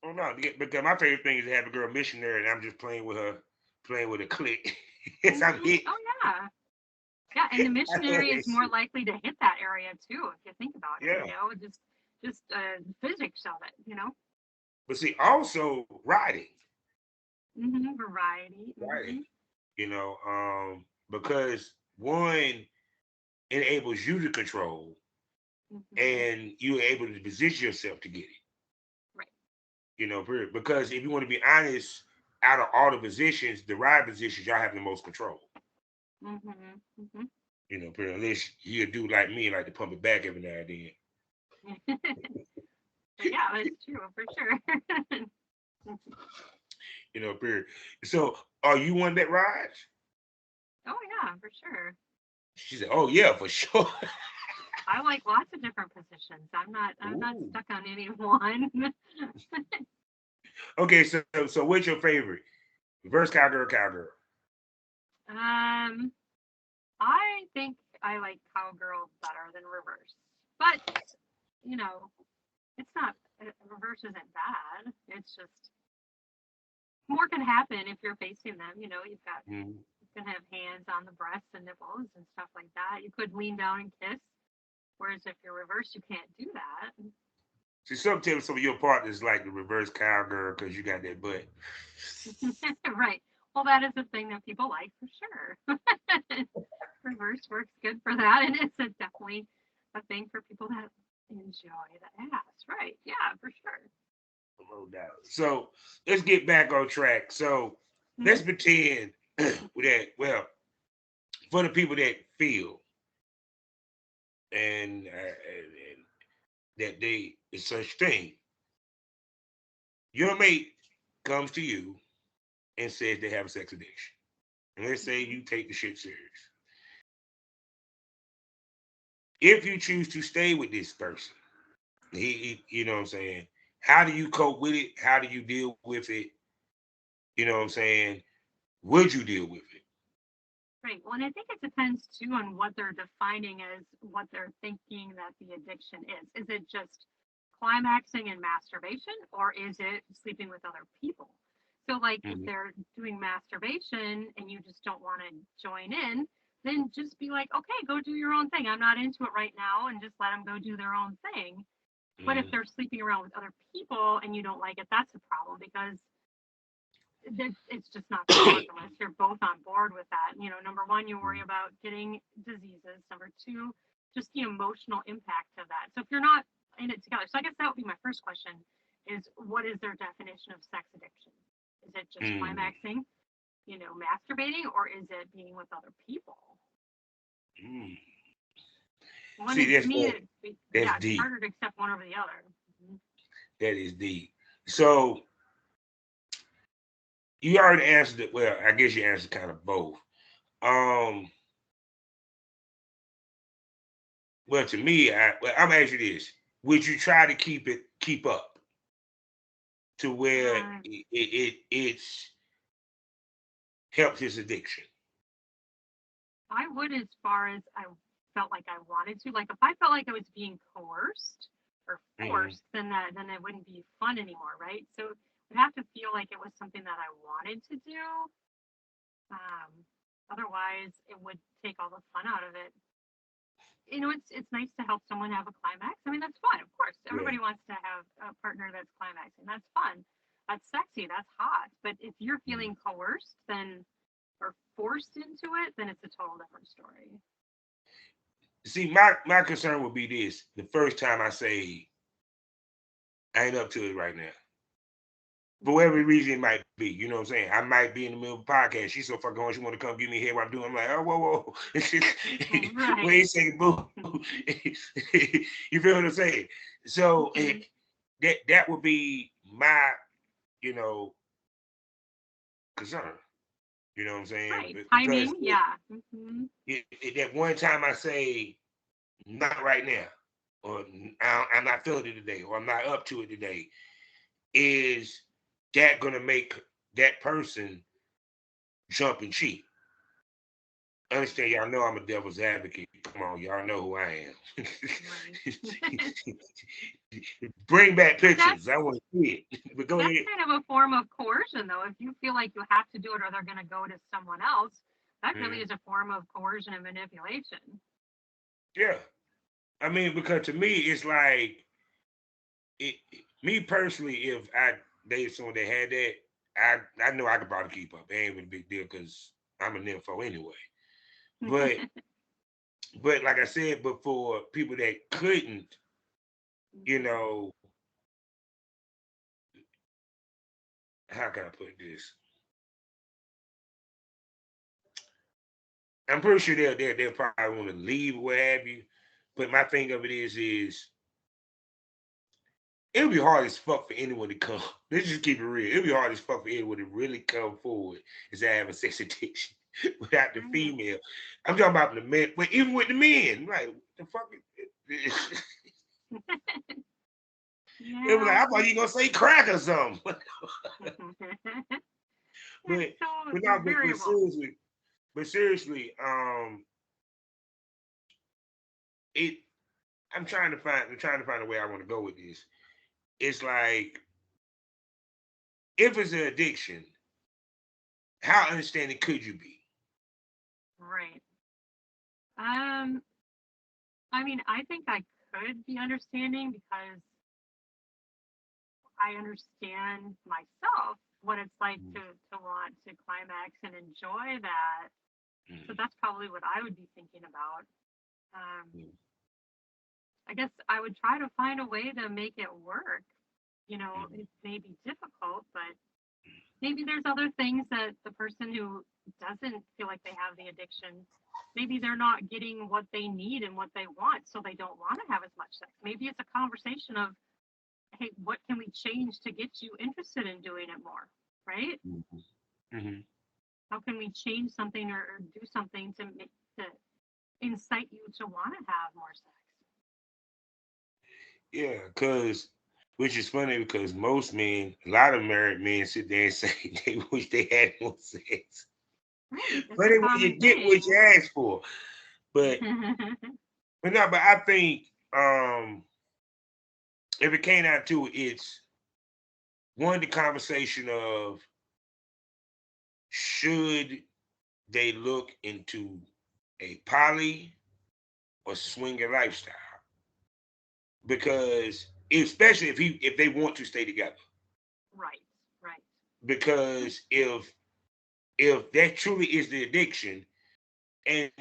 Oh no, because my favorite thing is to have a girl missionary, and I'm just playing with a clit. Yes, I'm hit. Oh yeah, yeah. And the I love missionary is that more shit. likely to hit that area too, if you think about it. Yeah, Just physics of it. but see, also riding, Variety. riding. Because one enables you to control, Hmm. and you're able to position yourself to get it. Right. Period. Because if you want to be honest, out of all the positions, the ride positions, y'all have the most control. Hmm. Period. Unless you do like me, like to pump it back every now and then. But yeah, that's true for sure. Period. So, are you one that rides? Oh yeah, for sure. She said, "Oh yeah, for sure." I like lots of different positions. I'm not Ooh. stuck on any one. Okay, so what's your favorite? Reverse cowgirl, cowgirl. um, I think I like cowgirl better than reverse, but you know, it's not reverse isn't bad. It's just more can happen if you're facing them. Mhm. You can have hands on the breasts and nipples and stuff like that. You could lean down and kiss. Whereas if you're reverse, you can't do that. See, some of your partners like the reverse cowgirl because you got that butt. Right. Well, that is a thing that people like for sure. Reverse works good for that, and it's definitely a thing for people that enjoy the ass. Right. Yeah, for sure. No doubt. So let's get back on track. So let's Hmm. pretend that, well, for the people that feel and that they is such thing, your mate comes to you and says they have a sex addiction. And let's say Hmm. you take the shit serious. If you choose to stay with this person, you know what I'm saying? How do you cope with it? How do you deal with it? You know what I'm saying? Would you deal with it? Right. Well, and I think it depends too on what they're defining as what they're thinking that the addiction is. Is it just climaxing and masturbation, or is it sleeping with other people? So, like, if Mhm. they're doing masturbation and you just don't want to join in, then just be like, okay, go do your own thing. I'm not into it right now, and just let them go do their own thing. But if Mhm. they're sleeping around with other people and you don't like it, that's a problem because it's just not going to work unless you're both on board with that. Number one, you worry about getting diseases. Number two, just the emotional impact of that. So if you're not in it together, so I guess that would be my first question: is what is their definition of sex addiction? Is it just Mhm. climaxing, masturbating, or is it being with other people? Mhm. One See, is to me, that's yeah, it's deep. harder to accept one over the other. Mhm. That is deep. So you already answered it. Well, I guess you answered kind of both. Um, well, to me, I'm asking you this: would you try to keep up to where Uh, it's helped his addiction? I would as far as I felt like I wanted to. Like if I felt like I was being coerced or Hmm. forced, then it wouldn't be fun anymore, right? So it would have to feel like it was something that I wanted to do. Um, Otherwise, it would take all the fun out of it. It's nice to help someone have a climax. I mean, that's fun, of course. Yeah. Everybody wants to have a partner that's climaxing. That's fun. that's sexy, that's hot. But if you're feeling coerced, then or forced into it, then it's a total different story. See, my concern would be this: the first time I say I ain't up to it right now, for whatever reason it might be, you know what I'm saying? I might be in the middle of a podcast. She's so fucking on, she want to come give me head while I'm doing. I'm like, oh, whoa, whoa, Right. wait a second, boo. You feel what I'm saying? So that would be my, you know, concern. You know what I'm saying? Right. Because Timing, yeah. that one time I say not right now, or I'm not feeling it today, or I'm not up to it today, is that gonna make that person jump and cheat? Understand, y'all know I'm a devil's advocate. Come on, y'all know who I am. Right. Bring back But pictures. I want to see it. But go that's ahead. kind of a form of coercion, though. If you feel like you have to do it or they're going to go to someone else, that really Mhm. is a form of coercion and manipulation. Yeah. I mean, because to me, it's like me personally, if I dated someone that had that, I know I could probably keep up. It ain't really a big deal because I'm a nympho anyway. But like I said, but for people that couldn't, you know, how can I put this? I'm pretty sure they'll probably want to leave or what have you. But my thing of it is it'll be hard as fuck for anyone to come. Let's just keep it real. It'll be hard as fuck for anyone to really come forward and say I have a sex addiction without the Right. female. I'm talking about the men, but even with the men, like the fuck. It was like Yeah. I thought you gonna say crack or something. There's but so but there's no, variables. but seriously, it. I'm trying to find a way I want to go with this. It's like if it's an addiction, how understanding could you be? Right. Um, I mean, I think I could be understanding because I understand myself what it's like to want to climax and enjoy that. So Mm-hmm. that's probably what I would be thinking about. I guess I would try to find a way to make it work. You know, Mm-hmm. it may be difficult, but maybe there's other things that the person who doesn't feel like they have the addiction, maybe they're not getting what they need and what they want, so they don't want to have as much sex. Maybe it's a conversation of, hey, what can we change to get you interested in doing it more, right? Mm-hmm. How can we change something or do something to make to incite you to want to have more sex? Yeah, because which is funny because most men, a lot of married men, sit there and say they wish they had more sex. Right, it's a Funny when common you get what thing. you ask for, but no, but I think if it came down to it, it's one the conversation of should they look into a poly or swinger lifestyle because especially if they want to stay together Right, right. because if that truly is the addiction and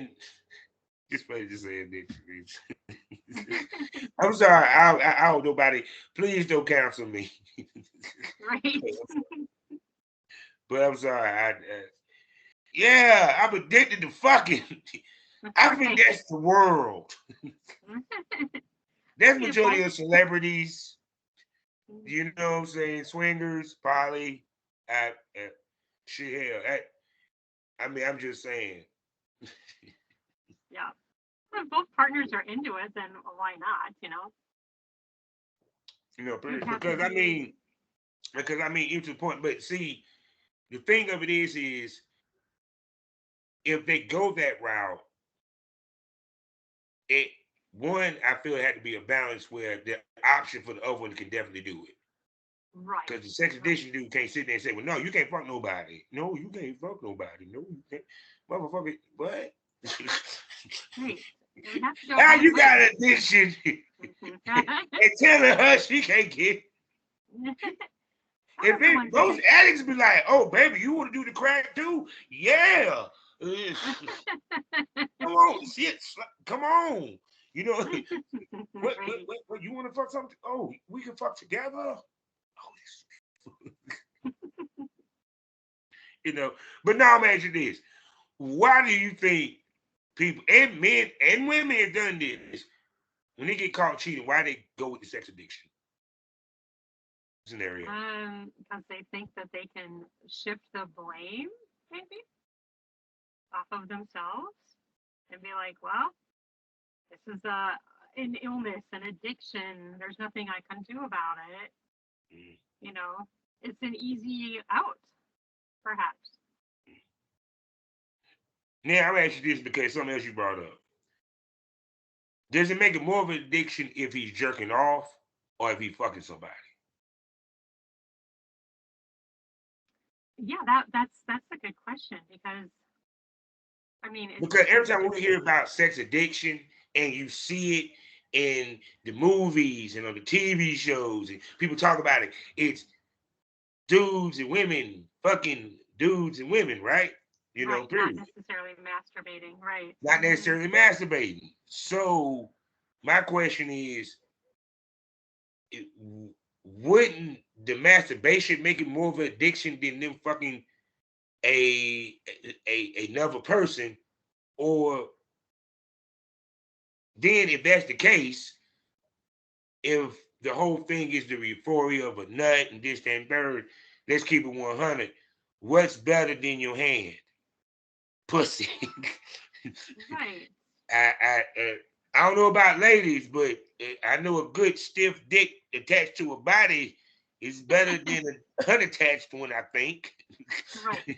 it's funny to say addiction. I'm sorry, I don't nobody. Please don't cancel me. Right. But I'm sorry. Yeah, I'm addicted to fucking. I think Right. that's the world. That's Yeah, majority both. of celebrities. You know what I'm saying? Swingers, poly. Shit, hell. I mean, I'm just saying. Yeah. If both partners are into it, then why not? You know, You'd have to because be even to the point. But see, the thing of it is if they go that route, it one I feel it had to be a balance where the option for the other one can definitely do it. right, Because the sex right, addiction dude can't sit there and say, "Well, no, you can't fuck nobody. No, you can't fuck nobody. No, you can't, motherfucker. What? right. It would have to go How both you got ways. an addiction and telling her she can't get? If it, those addicts be like, oh baby, you want to do the crack too? Yeah. Come on, shit. Come on. You know, what you want to fuck something? Oh, we can fuck together. Oh, you know. But now I'm asking this: why do you think people and men and women have done this when they get caught cheating? Why they go with the sex addiction scenario? Because they think that they can shift the blame, maybe, off of themselves, and be like, well, this is an illness, an addiction. There's nothing I can do about it. Mm. You know, it's an easy out, perhaps. Now I'll ask you this because something else you brought up. Does it make it more of an addiction if he's jerking off or if he's fucking somebody? Yeah, that's a good question because I mean, Because every time we different. hear about sex addiction and you see it in the movies and on the TV shows and people talk about it, it's dudes and women fucking dudes and women, right? You know, Right, not period. necessarily masturbating, right? Not necessarily masturbating. So my question is, it, wouldn't the masturbation make it more of an addiction than them fucking another person? Or then if that's the case, if the whole thing is the euphoria of a nut and this, that, and third, let's keep it 100. What's better than your hand? Pussy. Right. I don't know about ladies, but I know a good stiff dick attached to a body is better than an unattached one, I think. Right.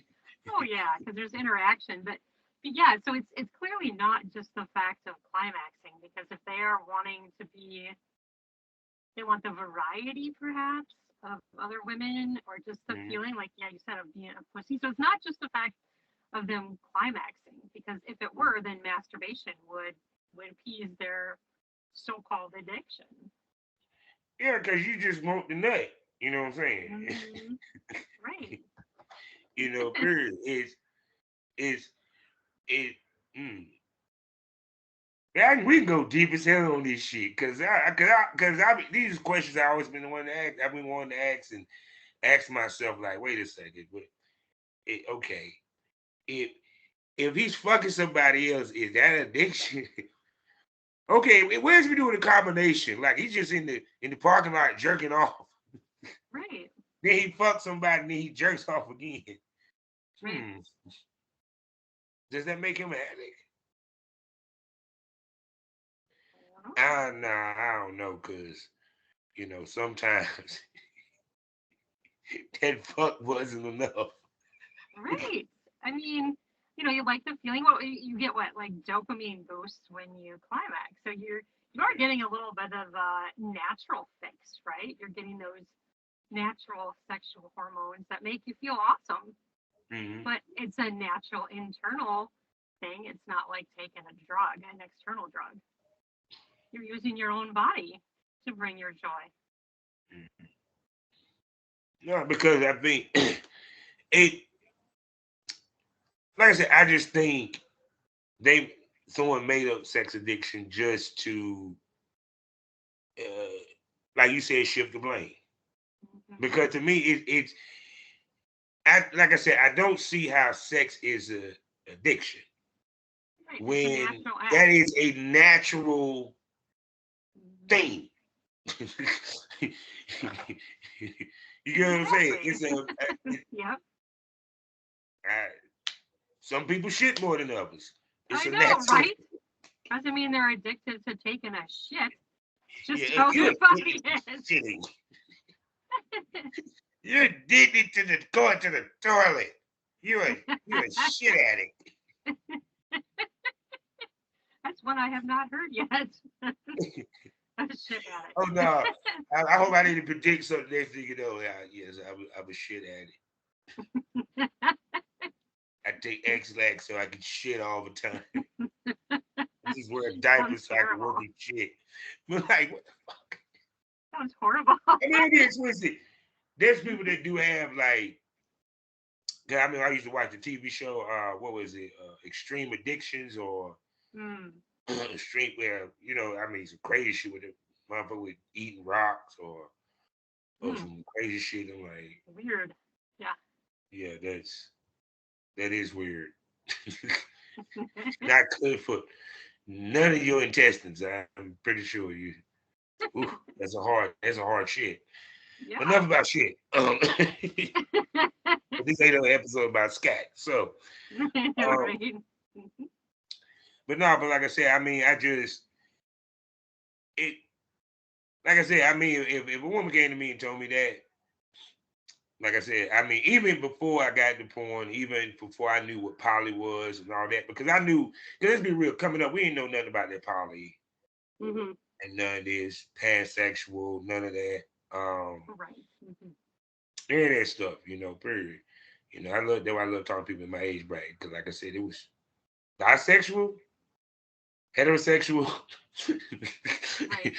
Oh yeah, because there's interaction, but yeah, so it's clearly not just the fact of climaxing because if they are wanting to be, they want the variety perhaps of other women or just the Mhm. feeling like yeah, you said of being a pussy. So it's not just the fact of them climaxing because if it were, then masturbation would appease their so-called addiction. Yeah, because you just want the nut. You know what I'm saying? Hmm. Right. You know, period. It's it. Mm. Yeah, we can go deep as hell on this shit because these questions I always been the one to ask. I've been wanting to ask and ask myself like, wait a second, but okay, if if he's fucking somebody else, is that addiction? Okay, where's we doing a combination? Like he's just in the parking lot jerking off. Right. Then he fucks somebody, and then he jerks off again. Right. Hmm. Does that make him an addict? Nah, I don't know, cause sometimes that fuck wasn't enough. Right. I mean, you like the feeling. What you get, what like dopamine boosts when you climax. So you are getting a little bit of a natural fix, right? You're getting those natural sexual hormones that make you feel awesome. Mm-hmm. But it's a natural internal thing. It's not like taking a drug, an external drug. You're using your own body to bring your joy. No, because I think it. Like I said, I just think they someone made up sex addiction just to, uh, like you said, shift the blame. Hmm. Because to me, it's like I said, I don't see how sex is a addiction Right. It's a when natural that act. is a natural Hmm. thing. You get what I'm saying? Exactly. It's Yep. uh, some people shit more than others. It's I a know, natural. right? Doesn't mean they're addicted to taking a shit. Yeah, Just how you're their body addicted is. to shitting. You're addicted to going to the toilet. You're a shit addict. That's one I have not heard yet. A shit addict. Oh no. I hope I didn't predict something next thing you know. Yeah, yes, I'm a shit addict. I take X-Lax so I can shit all the time. I just wear a diaper Sounds so I can work terrible. and shit. But like, what the fuck? Sounds horrible. I mean, don't get it twisted. there's people that do have like. I mean, I used to watch the TV show. What was it? Extreme Addictions or Mm. Extreme? Where I mean, some crazy shit with it. Motherfucker with eating rocks or Mm. some crazy shit. I'm like, Weird. Yeah. yeah, that is weird. Not good for none of your intestines. I'm pretty sure you. Ooh, that's a hard shit. But Yeah. enough about shit. But this ain't no episode about scat. So, um, Right. but no, but like I said, I mean, it. Like I said, I mean, if a woman came to me and told me that, like I said, I mean, even before I got into porn, even before I knew what poly was and all that, because I knew, because let's be real, coming up, we didn't know nothing about that poly Mm-hmm. and none of this pansexual, none of that, Right. Mm-hmm. any of that stuff, period. That's why I love talking to people in my age bracket, because like I said, it was bisexual, heterosexual, Right.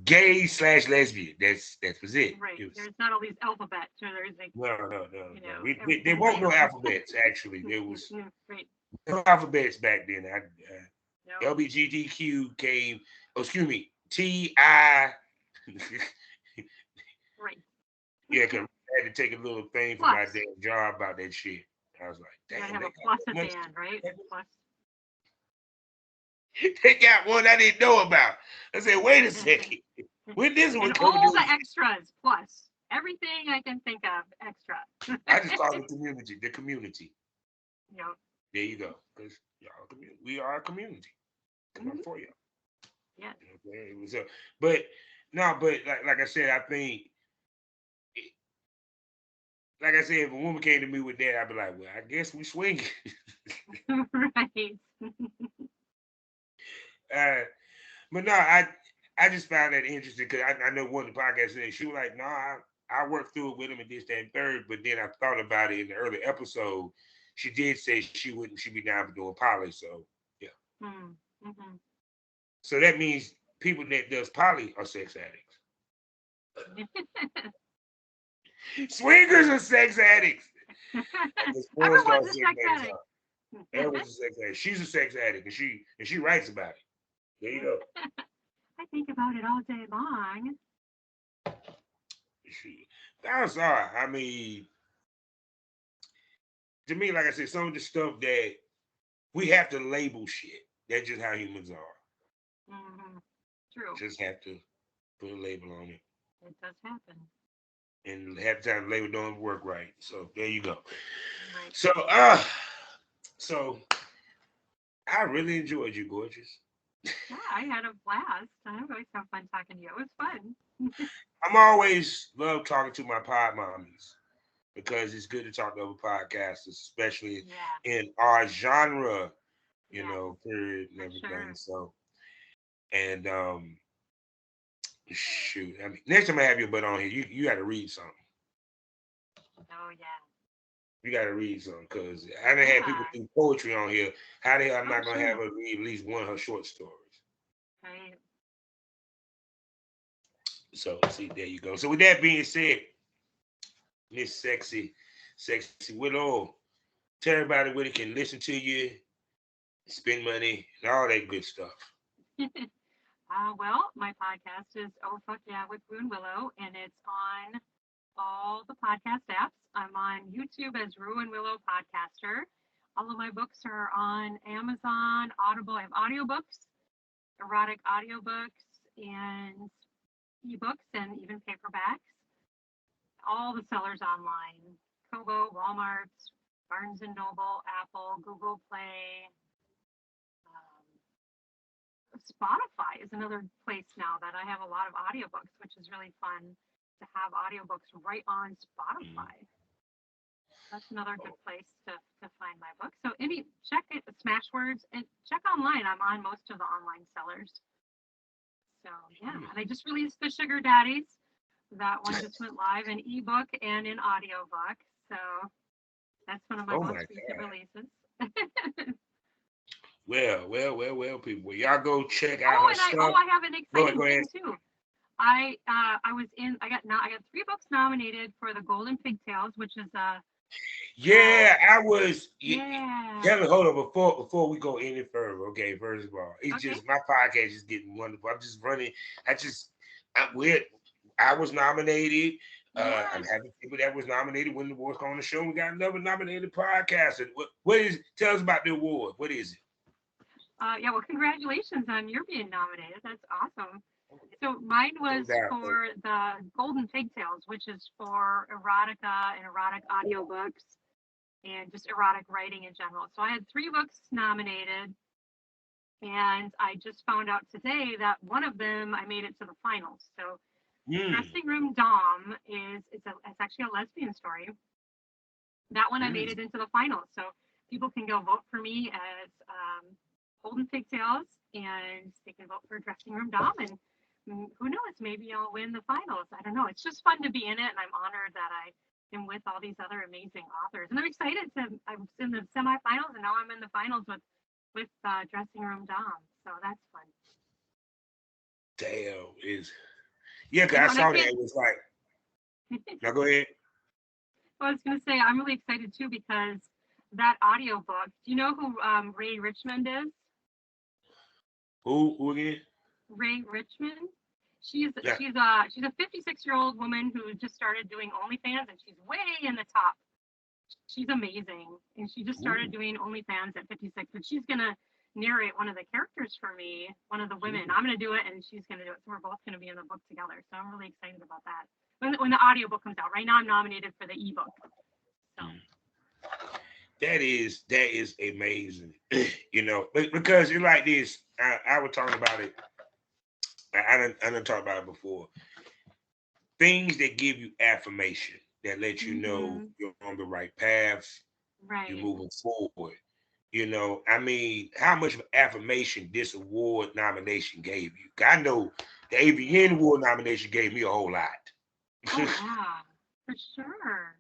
gay / lesbian. That was it. Right. It was There's not all these alphabets, or there's like, no. There everything won't made no up. alphabets. Actually, there was Right. no alphabets back then. No. LBGTQ came. Oh, excuse me. TI. Right. Yeah, because I had to take a little thing from my Plus. damn job about that shit. I was like, You gotta damn, have they a got plus that at the much. end, right? Plus. They got one I didn't know about. I said, wait a second. When this one And coming all to the extras, plus everything I can think of, extra. I just call it community. The community. Yep. There you go. Because we are a community. Come on Mm-hmm. for you. Yes. Okay. But no, but like I said, I think, like I said, if a woman came to me with that, I'd be like, well, I guess we swing. Right. uh, but no, I just found that interesting because I know one of the podcasts said she was like, no, I worked through it with him and this, that, and third. But then I thought about it in the early episode. She did say she'd be down for doing poly. So yeah. Mm-hmm. So that means people that does poly are sex addicts. Swingers are sex addicts. The porn star Everyone's a sex sex addicts addict. are. Everyone's a sex addict. She's a sex addict, and she writes about it. There you go. I think about it all day long. That's all right. I mean, to me, like I said, some of the stuff that we have to label shit. That's just how humans are. Mm-hmm. True. Just have to put a label on it. It does happen. And half the time the label don't work right. So there you go. Right. So so I really enjoyed you, gorgeous. Yeah, I had a blast. I always have fun talking to you. It was fun. I'm always love talking to my pod mommies because it's good to talk to other podcasters, especially Yeah. in our genre, Yes, period and for everything. sure. So and shoot, I mean, next time I have your butt on here, you got to read something. Oh yeah. You got to read something because I done had people Yeah. do poetry on here. How the hell I'm Oh not gonna have sure. her read at least one of her short stories? Right. So see, there you go. So with that being said, Miss Sexy Willow, tell everybody where they can listen to you, spend money, and all that good stuff. Well, my podcast is Oh Fuck Yeah with Ruan Willow, and it's on all the podcast apps. I'm on YouTube as Ruan Willow Podcaster. All of my books are on Amazon, Audible. I have audiobooks, erotic audiobooks, and ebooks, and even paperbacks. All the sellers online: Kobo, Walmart, Barnes and Noble, Apple, Google Play. Um, Spotify is another place now that I have a lot of audiobooks, which is really fun to have audiobooks right on Mhm. Spotify. That's another good place to find my book. So check it, Smashwords, and check online. I'm on most of the online sellers. So yeah, Hmm. and I just released the Sugar Daddies. That one just went live in ebook and in audiobook. So that's one of my Oh my most recent God. releases. Well, people. Well, y'all go check out Oh, her and I stuff. have an Go ahead, exciting go ahead. thing too. I got 3 books nominated for the Golden Pigtails, which is Yeah, I was. yeah. Tell me, hold on before we go any further. Okay, first of all, it's Okay. just my podcast is getting wonderful. I'm just running. I just I'm weird. I was nominated. I'm Yes. having people that was nominated when the awards on the show. We got another nominated podcaster. What is? Tell us about the award. What is it? Yeah, well, congratulations on your being nominated. That's awesome. So mine No was doubt. for the Golden Pigtails, which is for erotica and erotic audiobooks and just erotic writing in general. So I had 3 books nominated, and I just found out today that one of them I made it to the finals. So Mm, Dressing Room Dom it's actually a lesbian story. That one I made mm. it into the finals. So people can go vote for me as Golden Pigtails, and they can vote for Dressing Room Dom, and who knows, maybe I'll win the finals. I don't know. It's just fun to be in it, and I'm honored that I am with all these other amazing authors, and I'm excited to. I was in the semifinals, and now I'm in the finals with Dressing Room Dom. So that's fun. Damn is yeah. Cause I I know, and I saw that can't. it was like. Now go ahead. I was gonna say I'm really excited too because that audiobook. Do you know who Ray Richmond is? Who again? Ray Richmond. She's Yeah. she's a she's a 56-year-old woman who just started doing OnlyFans, and she's way in the top. She's amazing, and she just started Ooh, doing OnlyFans at 56. But she's gonna narrate one of the characters for me, one of the women. ooh. I'm gonna do it, and she's gonna do it. So we're both gonna be in the book together. So I'm really excited about that. When the audiobook comes out, right now I'm nominated for the ebook. So Mm. That is amazing. Because it's like this. I was talking about it. I didn't talk about it before. Things that give you affirmation that let you know hmm you're on the right path, you're right. moving forward. I mean, how much of affirmation this award nomination gave you? I know the AVN Yeah. award nomination gave me a whole lot. Oh yeah, for sure.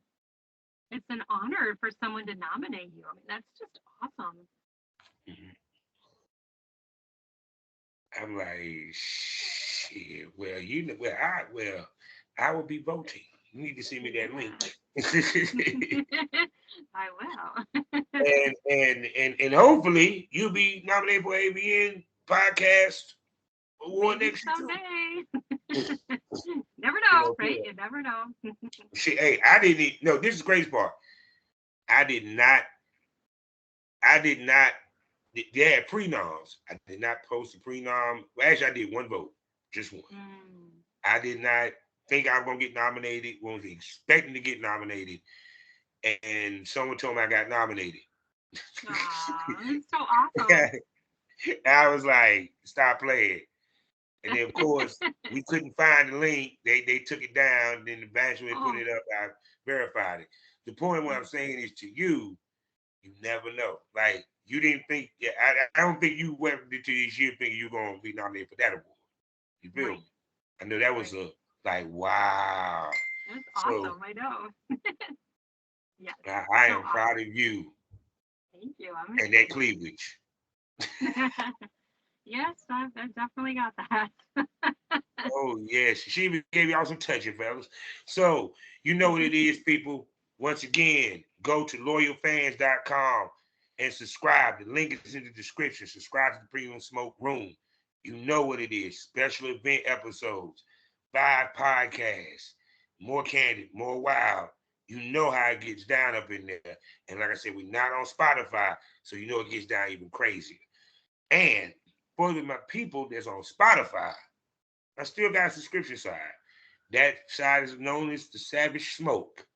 It's an honor for someone to nominate you. I mean, that's just awesome. I'm like, shit. Well, I will be voting. You need to send me that link. Yes, I will. and hopefully you'll be nominated for AVN podcast award Maybe next year too. someday. Never know, right? Yeah. You never know. Shit, hey, I didn't no, this is the crazy part. I did not, I did not they had prenoms. I did not post a prenom. Well, actually, I did one vote, just one. Mm. I did not think I was gonna get nominated, wasn't expecting to get nominated, and someone told me I got nominated. Aw, that's so awesome. I was like, stop playing. And then of course we couldn't find the link. They took it down, then eventually put Oh, it up. I verified it. The point what I'm mm, saying is to you, you never know. Like you didn't think, yeah, I don't think you went into this year thinking you're gonna be nominated for that award. You feel right, me? I know that was right. a like wow. That's So awesome. I know. Yes, I so am proud awesome. of you Thank you. I'm and that excited. cleavage. Yes, I've definitely got that. Oh yes, she even gave y'all some touching, fellas. So you know what it is, people. Once again, go to loyalfans.com and subscribe. The link is in the description. Subscribe to the Premium Smoke Room. You know what it is. Special event episodes, 5 podcasts, more candid, more wild. You know how it gets down up in there. And like I said, we're not on Spotify, so you know it gets down even crazier. And for my people that's on Spotify, I still got a subscription side. That side is known as the Savage Smoke,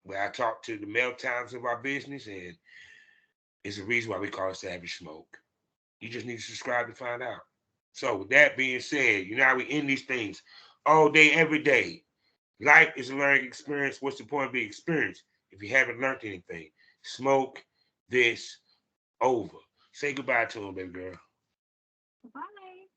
where I talk to the meltdowns of our business, and it's the reason why we call it Savage Smoke. You just need to subscribe to find out. So, with that being said, you know how we end these things all day, every day. Life is a learning experience. What's the point of the experience if you haven't learned anything? Smoke this over. Say goodbye to him, baby girl. Bye.